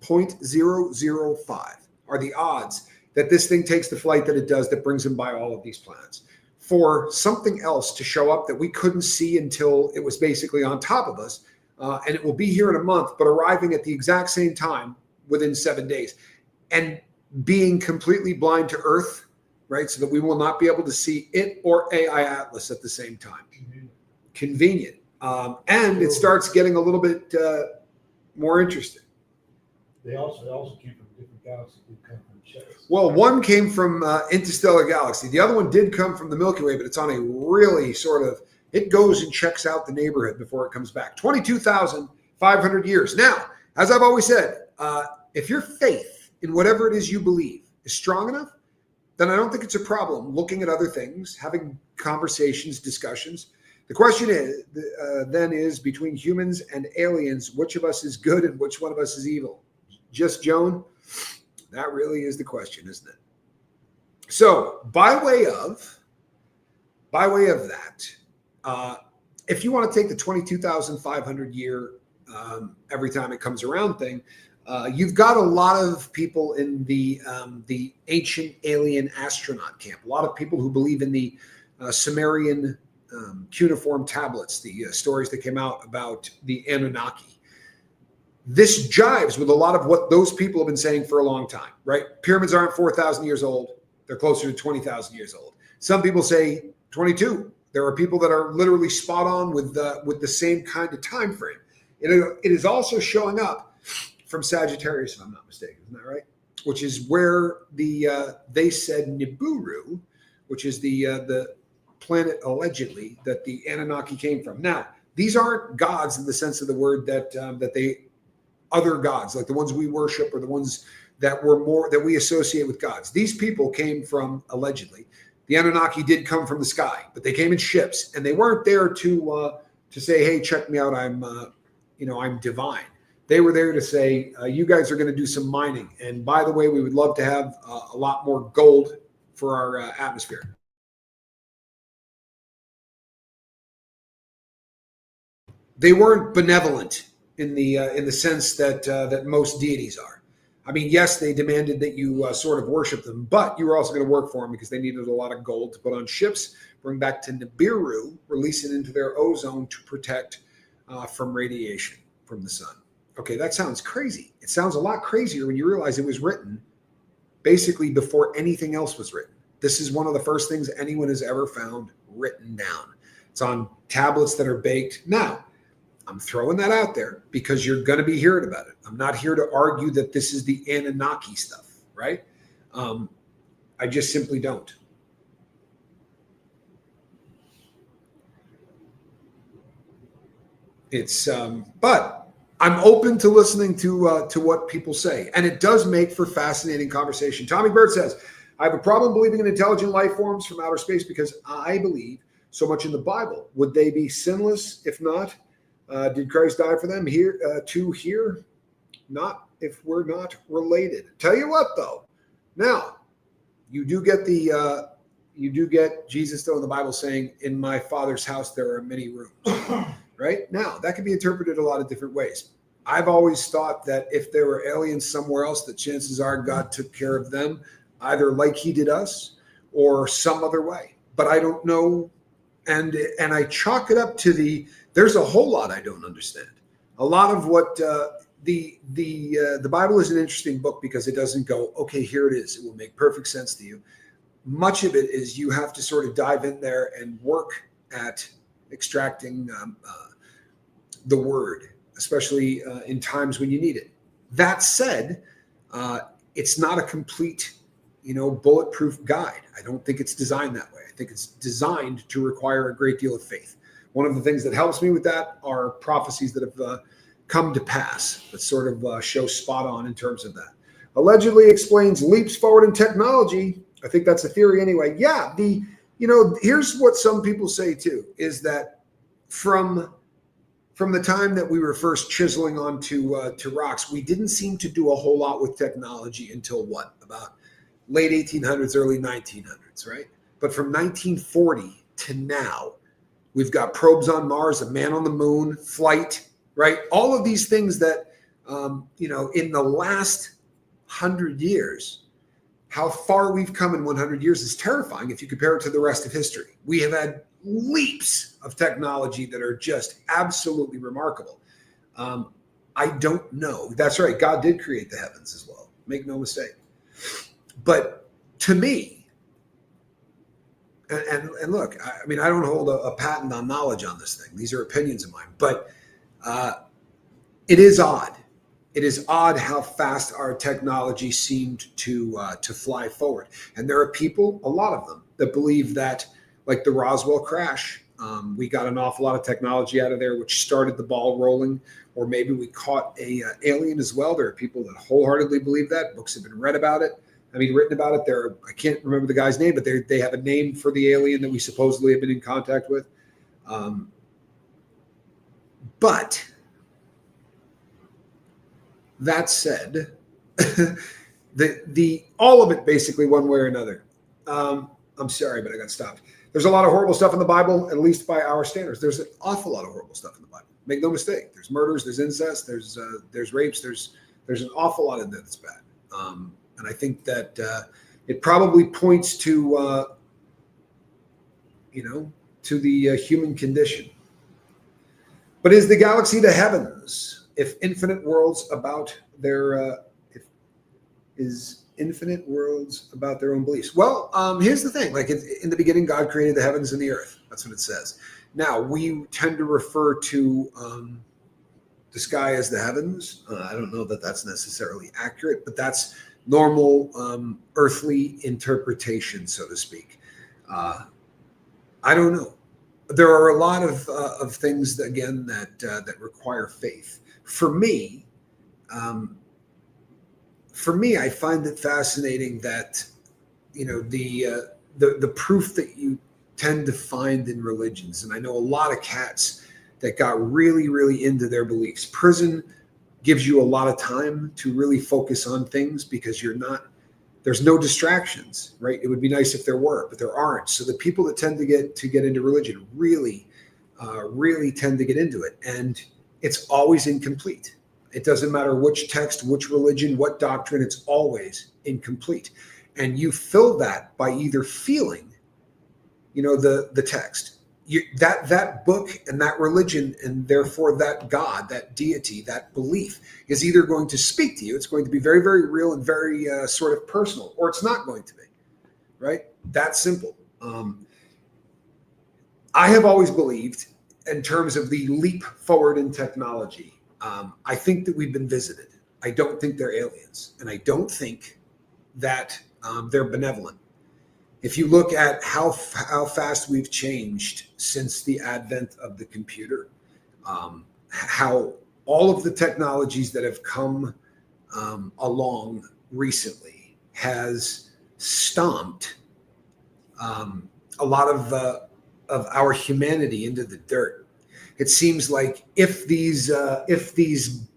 0.005 are the odds that this thing takes the flight that it does that brings them by all of these planets. For something else to show up that we couldn't see until it was basically on top of us, and it will be here in a month, but arriving at the exact same time within 7 days, and being completely blind to Earth, right? So that we will not be able to see it or AI Atlas at the same time. Convenient. And it starts getting a little bit more interesting. They also came from different galaxies. They come from ships. Well, one came from Interstellar galaxy. The other one did come from the Milky Way, but it's on a really sort of, it goes and checks out the neighborhood before it comes back. 22,500 years. Now, as I've always said, if your faith in whatever it is you believe is strong enough, then I don't think it's a problem looking at other things, having conversations, discussions. The question is, then is between humans and aliens, which of us is good and which one of us is evil? Just Joan? That really is the question, isn't it? So by way of that, if you want to take the 22,500 year every time it comes around thing, you've got a lot of people in the ancient alien astronaut camp. A lot of people who believe in the Sumerian cuneiform tablets, the stories that came out about the Anunnaki. This jives with a lot of what those people have been saying for a long time, right? Pyramids aren't 4,000 years old. They're closer to 20,000 years old. Some people say 22. There are people that are literally spot on with the same kind of time frame. It is also showing up from Sagittarius, if I'm not mistaken, isn't that right? Which is where they said Nibiru, which is the planet allegedly that the Anunnaki came from. Now, these aren't gods in the sense of the word that they other gods, like the ones we worship or the ones that we associate with gods. These people came from, allegedly, the Anunnaki did come from the sky, but they came in ships, and they weren't there to say, hey, check me out, I'm divine. They were there to say, you guys are going to do some mining, and by the way, we would love to have a lot more gold for our atmosphere. They weren't benevolent in the sense that most deities are. I mean, yes, they demanded that you sort of worship them, but you were also going to work for them because they needed a lot of gold to put on ships, bring back to Nibiru, release it into their ozone to protect from radiation from the sun. Okay, that sounds crazy. It sounds a lot crazier when you realize it was written basically before anything else was written. This is one of the first things anyone has ever found written down. It's on tablets that are baked. Now, I'm throwing that out there because you're going to be hearing about it. I'm not here to argue that this is the Anunnaki stuff, right? I just simply don't. It's, but I'm open to listening to what people say, and it does make for fascinating conversation. Tommy Bird says, I have a problem believing in intelligent life forms from outer space because I believe so much in the Bible. Would they be sinless if not? Did Christ die for them here? Not if we're not related. Tell you what, though. Now, you do get Jesus though in the Bible saying, "In my Father's house there are many rooms." Right now, that can be interpreted a lot of different ways. I've always thought that if there were aliens somewhere else, the chances are God took care of them, either like He did us or some other way. But I don't know, and I chalk it up to there's a whole lot I don't understand. A lot of what the Bible is an interesting book because it doesn't go, okay, here it is. It will make perfect sense to you. Much of it is you have to sort of dive in there and work at extracting the word, especially in times when you need it. That said, it's not a complete, bulletproof guide. I don't think it's designed that way. I think it's designed to require a great deal of faith. One of the things that helps me with that are prophecies that have come to pass that sort of show spot on in terms of that. Allegedly explains leaps forward in technology. I think that's a theory anyway. Yeah, here's what some people say too, is that from the time that we were first chiseling onto rocks, we didn't seem to do a whole lot with technology until about late 1800s, early 1900s, right? But from 1940 to now, we've got probes on Mars, a man on the moon, flight, right? All of these things that, in the last 100 years, how far we've come in 100 years is terrifying if you compare it to the rest of history. We have had leaps of technology that are just absolutely remarkable. I don't know. That's right. God did create the heavens as well. Make no mistake. But to me, and look, I mean, I don't hold a patent on knowledge on this thing. These are opinions of mine, but it is odd it is odd how fast our technology seemed to fly forward. And there are people, a lot of them, that believe that, like the Roswell crash, we got an awful lot of technology out of there, which started the ball rolling. Or maybe we caught a alien as well. There are people that wholeheartedly believe that. Books have been written about it. Written about it. I can't remember the guy's name, but they have a name for the alien that we supposedly have been in contact with. But that said, the all of it basically one way or another. I'm sorry, but I got stopped. There's a lot of horrible stuff in the Bible, at least by our standards. There's an awful lot of horrible stuff in the Bible. Make no mistake. There's murders, there's incest, there's rapes, there's an awful lot in there that's bad. And I think that it probably points to to the human condition. But is the galaxy the heavens? If infinite worlds about their is infinite worlds about their own beliefs? Well, here's the thing. Like in the beginning, God created the heavens and the earth. That's what it says. Now we tend to refer to the sky as the heavens. I don't know that that's necessarily accurate, but that's normal earthly interpretation, so to speak. I don't know. There are a lot of things that, again, that require faith. For me, I find it fascinating that the proof that you tend to find in religions, and I know a lot of cats that got really, really into their beliefs. Prison gives you a lot of time to really focus on things because there's no distractions, right? It would be nice if there were, but there aren't. So the people that tend to get into religion really tend to get into it. And it's always incomplete. It doesn't matter which text, which religion, what doctrine, it's always incomplete. And you fill that by either feeling, the text. That book and that religion, and therefore that God, that deity, that belief is either going to speak to you. It's going to be very, very real and very sort of personal, or it's not going to be, right? That simple. I have always believed in terms of the leap forward in technology. I think that we've been visited. I don't think they're aliens, and I don't think that they're benevolent. If you look at how fast we've changed since the advent of the computer, how all of the technologies that have come along recently has stomped a lot of our humanity into the dirt. It seems like if these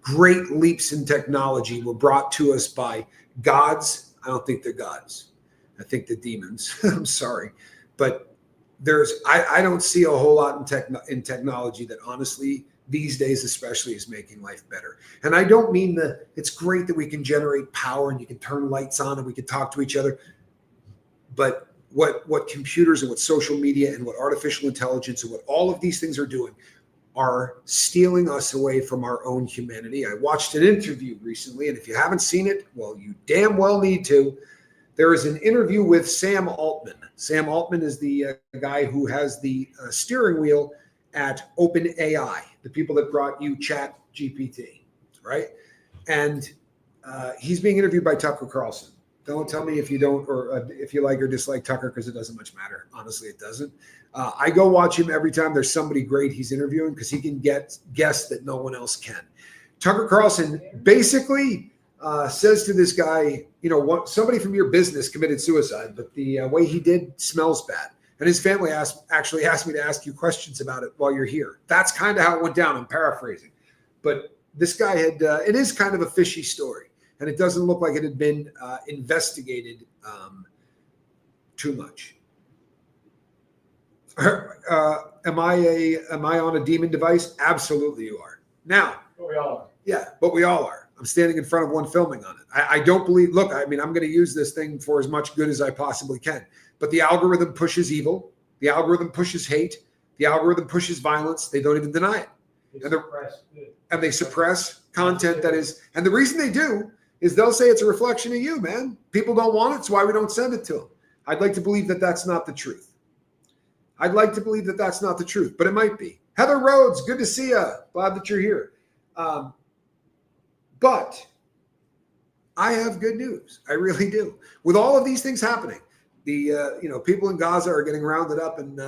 great leaps in technology were brought to us by gods, I don't think they're gods. I think the demons. I'm sorry, but I don't see a whole lot in technology that honestly these days especially is making life better. And I don't mean that it's great that we can generate power and you can turn lights on and we can talk to each other, but what computers and what social media and what artificial intelligence and what all of these things are doing are stealing us away from our own humanity. I watched an interview recently, and if you haven't seen it, well, you damn well need to. There is an interview with Sam Altman. Sam Altman is the guy who has the steering wheel at OpenAI, the people that brought you Chat GPT, right? And he's being interviewed by Tucker Carlson. Don't tell me if you don't, or if you like or dislike Tucker, because it doesn't much matter. Honestly, it doesn't. I go watch him every time there's somebody great he's interviewing because he can get guests that no one else can. Tucker Carlson basically says to this guy, somebody from your business committed suicide, but the way he did smells bad. And his family actually asked me to ask you questions about it while you're here. That's kind of how it went down. I'm paraphrasing. But this guy it is kind of a fishy story. And it doesn't look like it had been investigated too much. Am I on a demon device? Absolutely you are. Now, But we all are. Yeah, but we all are. I'm standing in front of one filming on it. I don't believe, look, I'm going to use this thing for as much good as I possibly can. But the algorithm pushes evil. The algorithm pushes hate. The algorithm pushes violence. They don't even deny it. And they suppress content that is, and the reason they do is they'll say it's a reflection of you, man. People don't want it. It's why we don't send it to them. I'd like to believe that that's not the truth. I'd like to believe that that's not the truth, but it might be. Heather Rhodes, good to see you. Glad that you're here. But I have good news. I really do. With all of these things happening, the people in Gaza are getting rounded up, and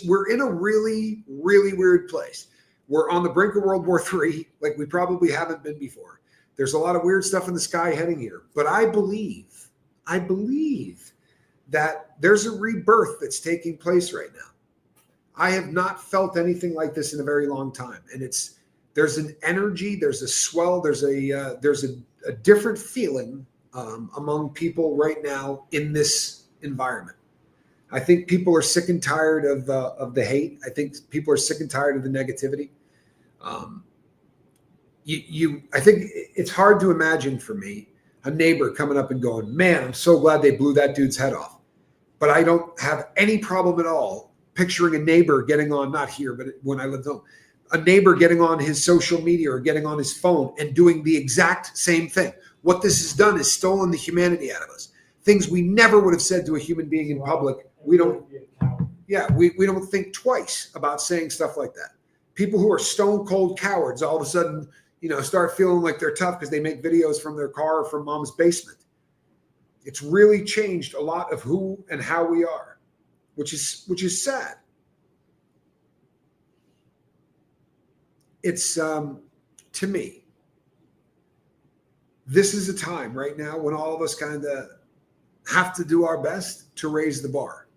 we're in a really, really weird place. We're on the brink of World War III, like we probably haven't been before. There's a lot of weird stuff in the sky heading here, but I believe that there's a rebirth that's taking place right now. I have not felt anything like this in a very long time, and there's an energy, there's a swell, there's a different feeling among people right now in this environment. I think people are sick and tired of the hate. I think people are sick and tired of the negativity. I think it's hard to imagine for me a neighbor coming up and going, "Man, I'm so glad they blew that dude's head off." But I don't have any problem at all picturing a neighbor getting on, not here, but when I lived home, a neighbor getting on his social media or getting on his phone and doing the exact same thing. What this has done is stolen the humanity out of us. Things we never would have said to a human being in public. We don't think twice about saying stuff like that. People who are stone cold cowards all of a sudden, start feeling like they're tough because they make videos from their car or from mom's basement. It's really changed a lot of who and how we are, which is sad. It's to me, this is a time right now when all of us kind of have to do our best to raise the bar.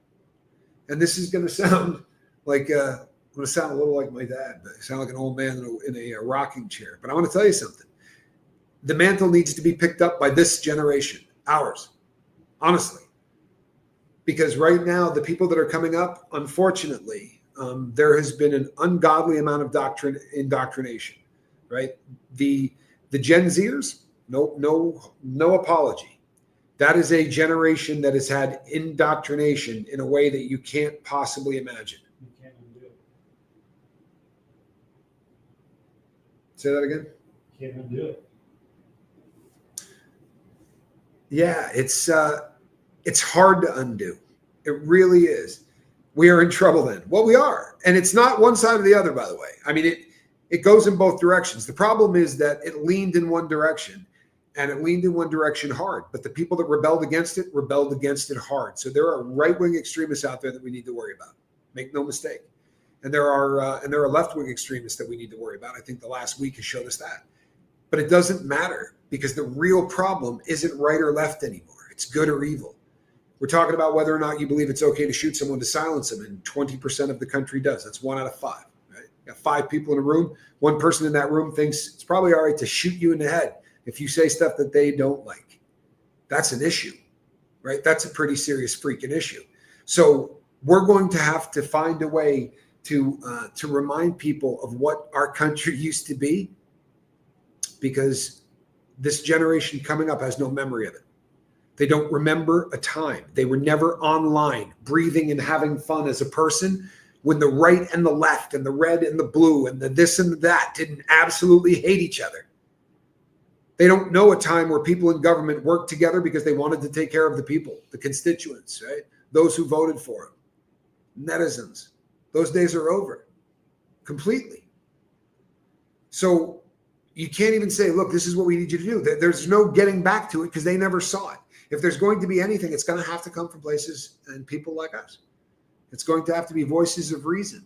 And this is going to sound like I'm going to sound a little like my dad, but I sound like an old man in a rocking chair. But I want to tell you something. The mantle needs to be picked up by this generation, ours, honestly. Because right now, the people that are coming up, unfortunately, there has been an ungodly amount of indoctrination, right? The Gen Zers, no apology. That is a generation that has had indoctrination in a way that you can't possibly imagine. You can't undo it. Say that again? You can't undo it. Yeah, it's hard to undo. It really is. We are in trouble then. Well, we are. And it's not one side or the other, by the way. I mean, it goes in both directions. The problem is that it leaned in one direction, and it leaned in one direction hard. But the people that rebelled against it hard. So there are right-wing extremists out there that we need to worry about. Make no mistake. And there are left-wing extremists that we need to worry about. I think the last week has showed us that. But it doesn't matter, because the real problem isn't right or left anymore. It's good or evil. We're talking about whether or not you believe it's okay to shoot someone to silence them, and 20% of the country does. That's 1 out of 5. Right? You got 5 people in a room. One person in that room thinks it's probably all right to shoot you in the head if you say stuff that they don't like. That's an issue, right? That's a pretty serious freaking issue. So we're going to have to find a way to remind people of what our country used to be, because this generation coming up has no memory of it. They don't remember a time. They were never online, breathing and having fun as a person, when the right and the left and the red and the blue and the this and the that didn't absolutely hate each other. They don't know a time where people in government worked together because they wanted to take care of the people, the constituents, right? Those who voted for them, netizens. Those days are over completely. So you can't even say, look, this is what we need you to do. There's no getting back to it, because they never saw it. If there's going to be anything, it's going to have to come from places and people like us. It's going to have to be voices of reason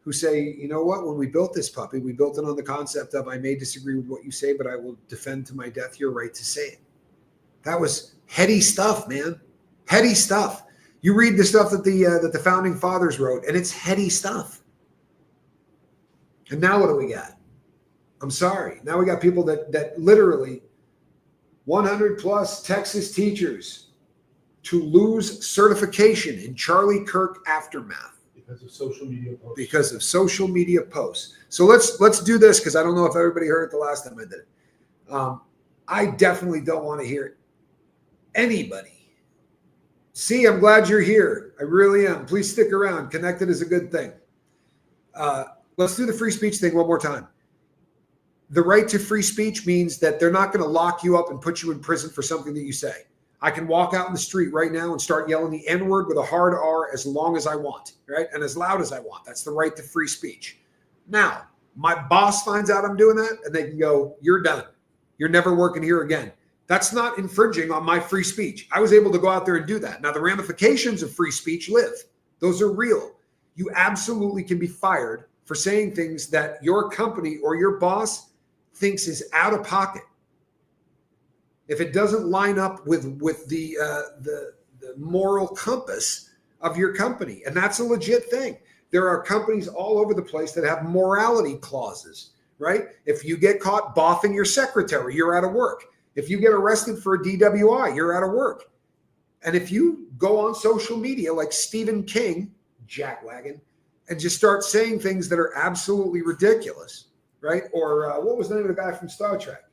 who say, you know what, when we built this puppy, we built it on the concept of, I may disagree with what you say, but I will defend to my death your right to say it. That was heady stuff, man. Heady stuff. You read the stuff that the founding fathers wrote, and it's heady stuff. And now what do we got? I'm sorry. Now we got people that literally 100 plus Texas teachers to lose certification in Charlie Kirk aftermath. Because of social media posts. Because of social media posts. So let's do this, because I don't know if everybody heard it the last time I did it. I definitely don't want to hear anybody. See, I'm glad you're here. I really am. Please stick around. Connected is a good thing. Let's do the free speech thing one more time. The right to free speech means that they're not going to lock you up and put you in prison for something that you say. I can walk out in the street right now and start yelling the N-word with a hard R as long as I want, right? And as loud as I want. That's the right to free speech. Now, my boss finds out I'm doing that, and they can go, you're done. You're never working here again. That's not infringing on my free speech. I was able to go out there and do that. Now, the ramifications of free speech live. Those are real. You absolutely can be fired for saying things that your company or your boss thinks is out of pocket. If it doesn't line up with the moral compass of your company. And that's a legit thing. There are companies all over the place that have morality clauses, right? If you get caught boffing your secretary, you're out of work. If you get arrested for a DWI, you're out of work. And if you go on social media like Stephen King, jackwagon, and just start saying things that are absolutely ridiculous, right? Or what was the name of the guy from Star Trek?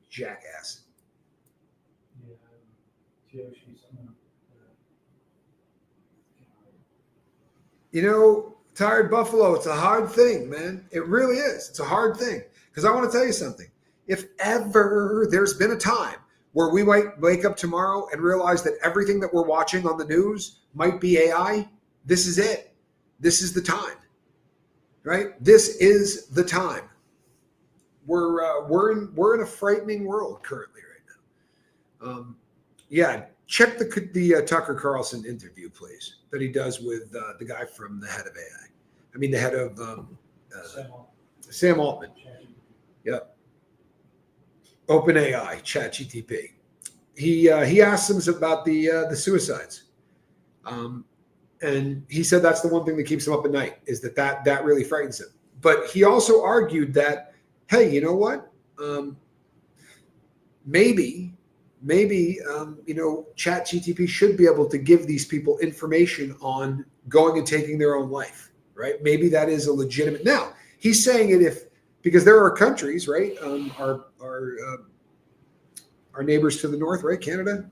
Jackass. You know, tired buffalo, it's a hard thing, man. It really is. It's a hard thing. Because I want to tell you something. If ever there's been a time where we might wake up tomorrow and realize that everything that we're watching on the news might be AI, this is it. This is the time, right? This is the time. We're in a frightening world currently right now. Yeah, check the Tucker Carlson interview, please, that he does with the guy from the head of AI. I mean, the head of Sam Altman. Yep. OpenAI, ChatGTP. He asked him about the suicides, and he said that's the one thing that keeps him up at night, is that really frightens him. But he also argued that, hey, you know what? Maybe ChatGTP should be able to give these people information on going and taking their own life, right? Maybe that is a legitimate. Now he's saying it because there are countries, right? Our neighbors to the north, right? Canada,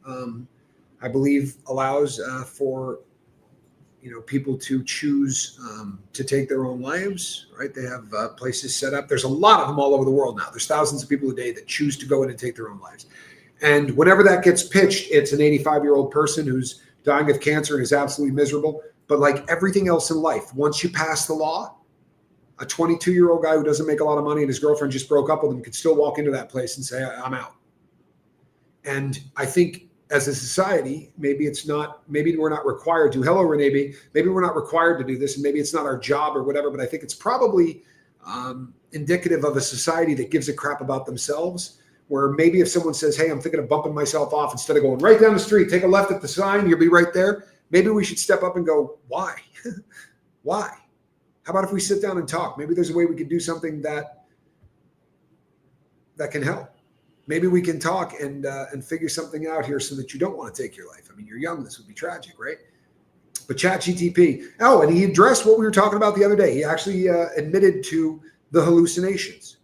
I believe allows for people to choose to take their own lives, right? They have places set up. There's a lot of them all over the world now. There's thousands of people a day that choose to go in and take their own lives. And whenever that gets pitched, it's an 85-year-old person who's dying of cancer and is absolutely miserable. But like everything else in life, once you pass the law, a 22-year-old guy who doesn't make a lot of money and his girlfriend just broke up with him could still walk into that place and say, I'm out. And I think as a society, maybe we're not required to. Hello, Renee B. Maybe we're not required to do this, and maybe it's not our job or whatever, but I think it's probably indicative of a society that gives a crap about themselves, where maybe if someone says, hey, I'm thinking of bumping myself off, instead of going right down the street, take a left at the sign, you'll be right there. Maybe we should step up and go, why? Why? How about if we sit down and talk? Maybe there's a way we could do something that can help. Maybe we can talk and figure something out here so that you don't want to take your life. I mean, you're young. This would be tragic, right? But ChatGTP. Oh, and he addressed what we were talking about the other day. He actually admitted to the hallucinations.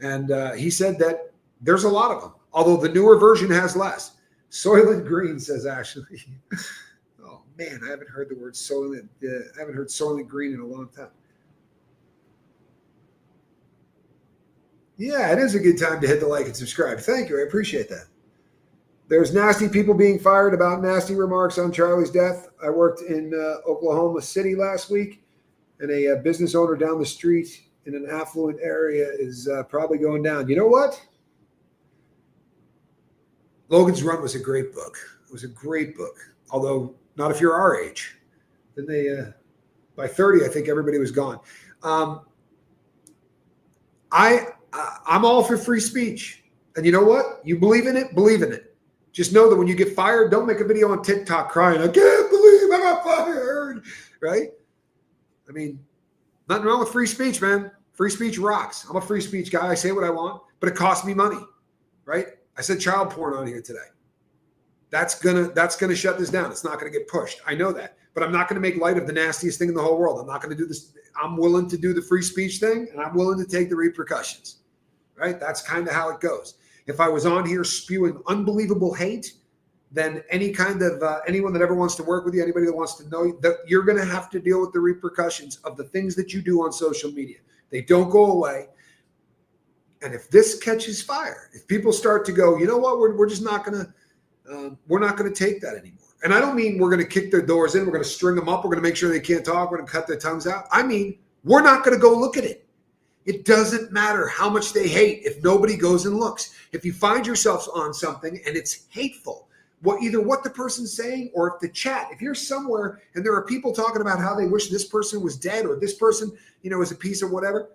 And he said that there's a lot of them, although the newer version has less. Soylent Green says, Ashley. Oh, man, I haven't heard the word Soylent. I haven't heard Soylent Green in a long time. Yeah, it is a good time to hit the like and subscribe. Thank you. I appreciate that. There's nasty people being fired about nasty remarks on Charlie's death. I worked in Oklahoma City last week, and a business owner down the street in an affluent area is probably going down. You know what? Logan's Run was a great book. It was a great book, although not if you're our age. Then by 30, I think everybody was gone. I'm all for free speech. And you know what? You believe in it, believe in it. Just know that when you get fired, don't make a video on TikTok crying, I can't believe I got fired, right? I mean, nothing wrong with free speech, man. Free speech rocks. I'm a free speech guy. I say what I want, but it costs me money, right? I said child porn on here today. That's gonna shut this down. It's not gonna get pushed. I know that, but I'm not gonna make light of the nastiest thing in the whole world. I'm not gonna do this. I'm willing to do the free speech thing, and I'm willing to take the repercussions, right? That's kind of how it goes. If I was on here spewing unbelievable hate, then any kind of anyone that ever wants to work with you, anybody that wants to know you, that you're going to have to deal with the repercussions of the things that you do on social media. They don't go away. And if this catches fire, if people start to go, you know what, we're just not going to take that anymore. And I don't mean we're going to kick their doors in. We're going to string them up. We're going to make sure they can't talk. We're going to cut their tongues out. I mean, we're not going to go look at it. It doesn't matter how much they hate if nobody goes and looks. If you find yourself on something and it's hateful, either what the person's saying or if the chat, if you're somewhere and there are people talking about how they wish this person was dead or this person, is a piece of whatever,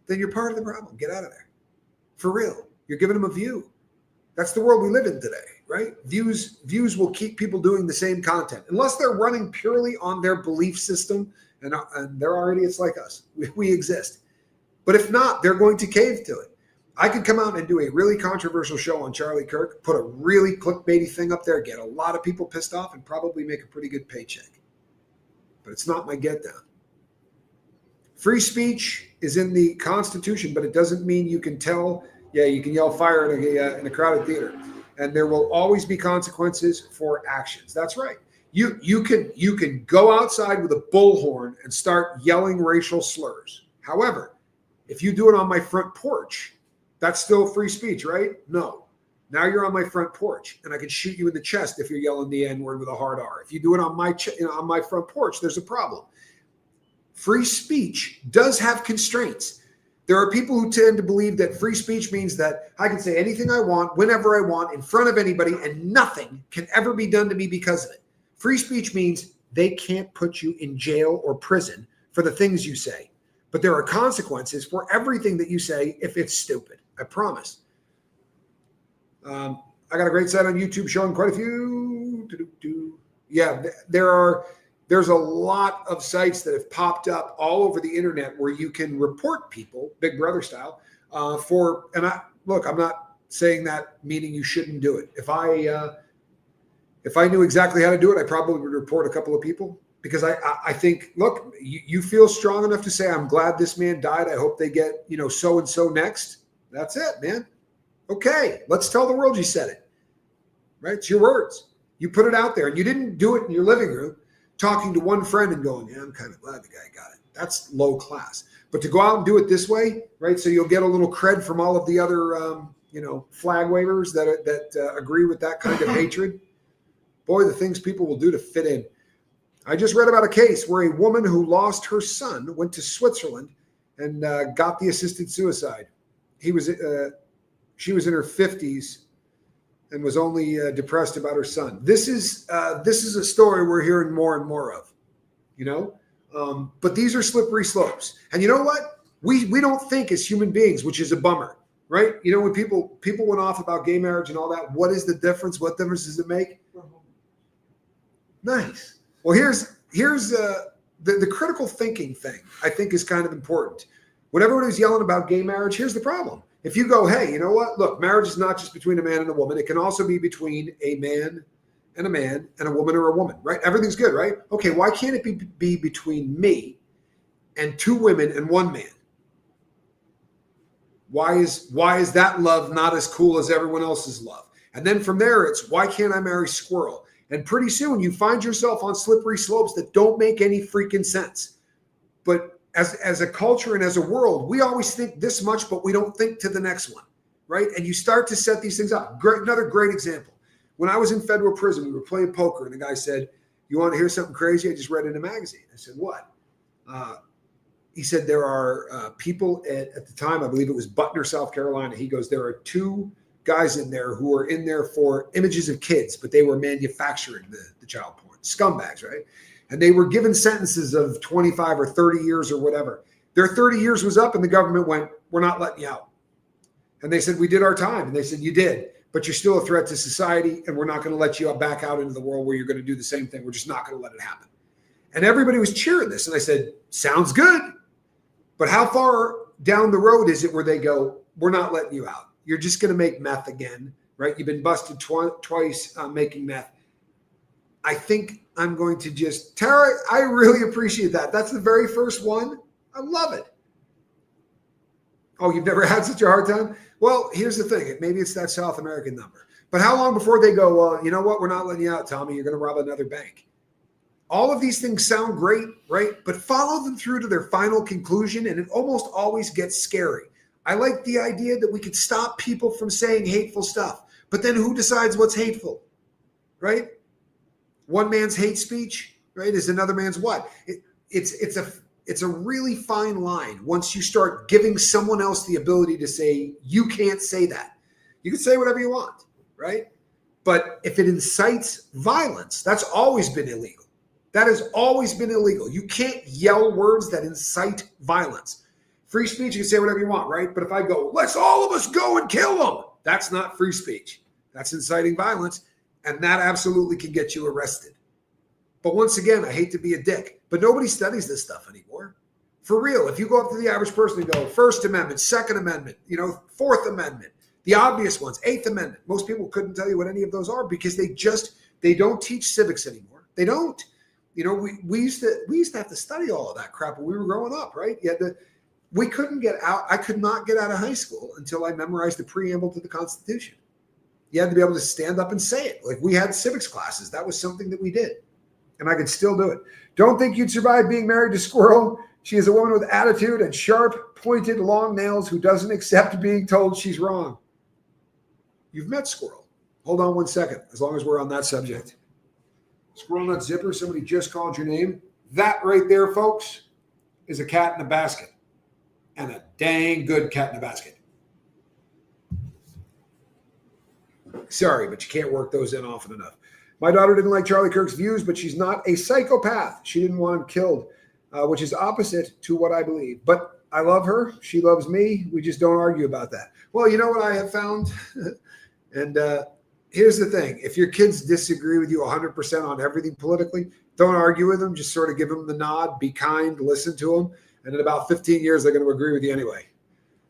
then you're part of the problem. Get out of there. For real. You're giving them a view. That's the world we live in today, right? Views will keep people doing the same content unless they're running purely on their belief system, and there are idiots like us. We exist. But if not, they're going to cave to it. I could come out and do a really controversial show on Charlie Kirk, put a really clickbaity thing up there, get a lot of people pissed off, and probably make a pretty good paycheck. But it's not my get down. Free speech is in the Constitution, but it doesn't mean you can you can yell fire in a crowded theater. And there will always be consequences for actions. That's right. You can go outside with a bullhorn and start yelling racial slurs. However, if you do it on my front porch, that's still free speech, right? No. Now you're on my front porch, and I can shoot you in the chest if you're yelling the N-word with a hard R. If you do it on my front porch, there's a problem. Free speech does have constraints. There are people who tend to believe that free speech means that I can say anything I want, whenever I want, in front of anybody, and nothing can ever be done to me because of it. Free speech means they can't put you in jail or prison for the things you say. But there are consequences for everything that you say if it's stupid. I promise. I got a great site on YouTube showing quite a few. Yeah, there's a lot of sites that have popped up all over the internet where you can report people, Big Brother style, I'm not saying that meaning you shouldn't do it. If I knew exactly how to do it, I probably would report a couple of people. Because I think, look, you feel strong enough to say, I'm glad this man died. I hope they get, so-and-so next. That's it, man. Okay, let's tell the world you said it. Right? It's your words. You put it out there, and you didn't do it in your living room talking to one friend and going, yeah, I'm kind of glad the guy got it. That's low class. But to go out and do it this way, right, so you'll get a little cred from all of the other, flag wavers that agree with that kind of hatred. Boy, the things people will do to fit in. I just read about a case where a woman who lost her son went to Switzerland and got the assisted suicide. She was in her 50s and was only depressed about her son. This is a story we're hearing more and more of, but these are slippery slopes. And you know what? We don't think as human beings, which is a bummer, right? When people went off about gay marriage and all that, what is the difference? What difference does it make? Nice. Well, here's the critical thinking thing, I think, is kind of important. When everyone is yelling about gay marriage, here's the problem. If you go, hey, you know what? Look, marriage is not just between a man and a woman. It can also be between a man and a woman or a woman, right? Everything's good, right? Okay, why can't it be between me and two women and one man? Why is that love not as cool as everyone else's love? And then from there, it's why can't I marry Squirrel? And pretty soon you find yourself on slippery slopes that don't make any freaking sense. But as a culture and as a world, we always think this much, but we don't think to the next one, right? And you start to set these things up. Another great example. When I was in federal prison, we were playing poker, and the guy said, you want to hear something crazy? I just read in a magazine. I said, what? He said, there are people at the time, I believe it was Butner, South Carolina. He goes, there are two guys in there who are in there for images of kids, but they were manufacturing the child porn. Scumbags, right? And they were given sentences of 25 or 30 years or whatever. Their 30 years was up and the government went, we're not letting you out. And they said, we did our time. And they said, you did, but you're still a threat to society and we're not going to let you back out into the world where you're going to do the same thing. We're just not going to let it happen. And everybody was cheering this. And I said, sounds good. But how far down the road is it where they go, we're not letting you out? You're just going to make meth again, right? You've been busted twice making meth. I think I'm going to Tara, I really appreciate that. That's the very first one. I love it. Oh, you've never had such a hard time? Well, here's the thing. Maybe it's that South American number. But how long before they go, well, you know what? We're not letting you out, Tommy. You're going to rob another bank. All of these things sound great, right? But follow them through to their final conclusion, and it almost always gets scary. I like the idea that we could stop people from saying hateful stuff. But then who decides what's hateful, right? One man's hate speech, right, is another man's what? it's a really fine line once you start giving someone else the ability to say, you can't say that. You can say whatever you want, right? But if it incites violence, that's always been illegal. That has always been illegal. You can't yell words that incite violence. Free speech, you can say whatever you want, right? But if I go, let's all of us go and kill them, that's not free speech. That's inciting violence, and that absolutely can get you arrested. But once again, I hate to be a dick, but nobody studies this stuff anymore. For real, if you go up to the average person and go, First Amendment, Second Amendment, Fourth Amendment, the obvious ones, Eighth Amendment, most people couldn't tell you what any of those are because they don't teach civics anymore. They don't. We used to have to study all of that crap when we were growing up, right? We couldn't get out. I could not get out of high school until I memorized the preamble to the Constitution. You had to be able to stand up and say it. Like we had civics classes. That was something that we did. And I could still do it. Don't think you'd survive being married to Squirrel. She is a woman with attitude and sharp, pointed, long nails who doesn't accept being told she's wrong. You've met Squirrel. Hold on one second, as long as we're on that subject. Squirrel Nut Zipper, somebody just called your name. That right there, folks, is a cat in a basket. And a dang good cat in a basket. Sorry, but you can't work those in often enough. My daughter didn't like Charlie Kirk's views, but she's not a psychopath. She didn't want him killed, which is opposite to what I believe. But I love her. She loves me. We just don't argue about that. Well, you know what I have found? And here's the thing. If your kids disagree with you 100% on everything politically, don't argue with them. Just sort of give them the nod. Be kind. Listen to them. And in about 15 years, they're going to agree with you anyway.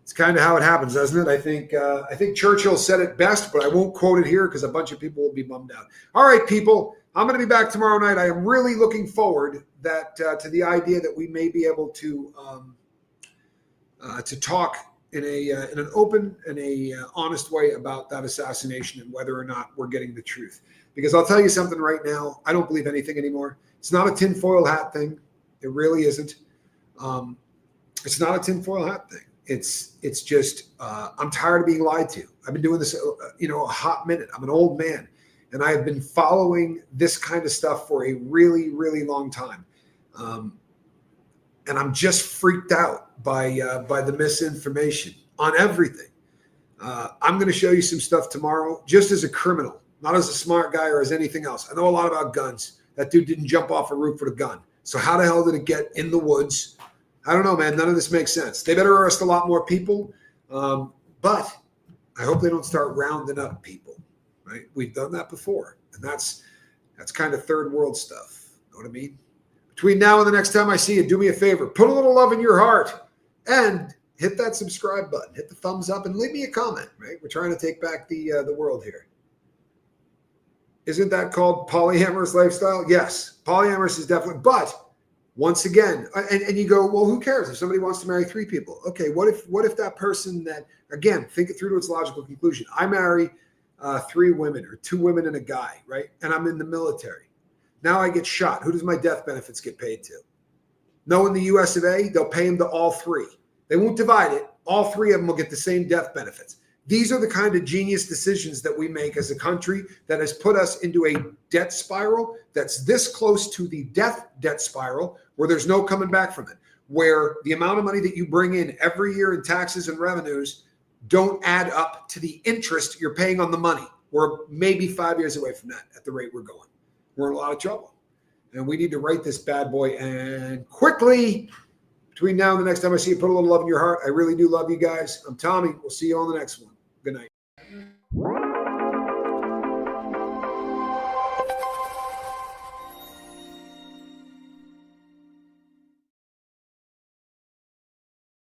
It's kind of how it happens, doesn't it? I think Churchill said it best, but I won't quote it here because a bunch of people will be bummed out. All right, people, I'm going to be back tomorrow night. I am really looking forward to the idea that we may be able to talk in an open and a honest way about that assassination and whether or not we're getting the truth. Because I'll tell you something right now, I don't believe anything anymore. It's not a tinfoil hat thing. It really isn't. It's not a tinfoil hat thing. It's just I'm tired of being lied to. I've been doing this, a hot minute. I'm an old man, and I have been following this kind of stuff for a really, really long time, and I'm just freaked out by the misinformation on everything. I'm going to show you some stuff tomorrow, just as a criminal, not as a smart guy or as anything else. I know a lot about guns. That dude didn't jump off a roof with a gun. So how the hell did it get in the woods? I don't know, man. None of this makes sense. They better arrest a lot more people. But I hope they don't start rounding up people, right? We've done that before. And that's kind of third world stuff. Know what I mean? Between now and the next time I see you, do me a favor. Put a little love in your heart and hit that subscribe button. Hit the thumbs up and leave me a comment, right? We're trying to take back the world here. Isn't that called polyamorous lifestyle? Yes. Polyamorous is definitely, but once again, and you go, well, who cares if somebody wants to marry 3 people? Okay, what if that person that, again, think it through to its logical conclusion. I marry 3 women or 2 women and a guy, right? And I'm in the military. Now I get shot. Who does my death benefits get paid to? No, in the US of A, they'll pay them to all 3. They won't divide it. All 3 of them will get the same death benefits. These are the kind of genius decisions that we make as a country that has put us into a debt spiral that's this close to the debt spiral where there's no coming back from it, where the amount of money that you bring in every year in taxes and revenues don't add up to the interest you're paying on the money. We're maybe 5 years away from that at the rate we're going. We're in a lot of trouble. And we need to right this bad boy and quickly. Between now and the next time I see you, put a little love in your heart. I really do love you guys. I'm Tommy. We'll see you on the next one. Good night.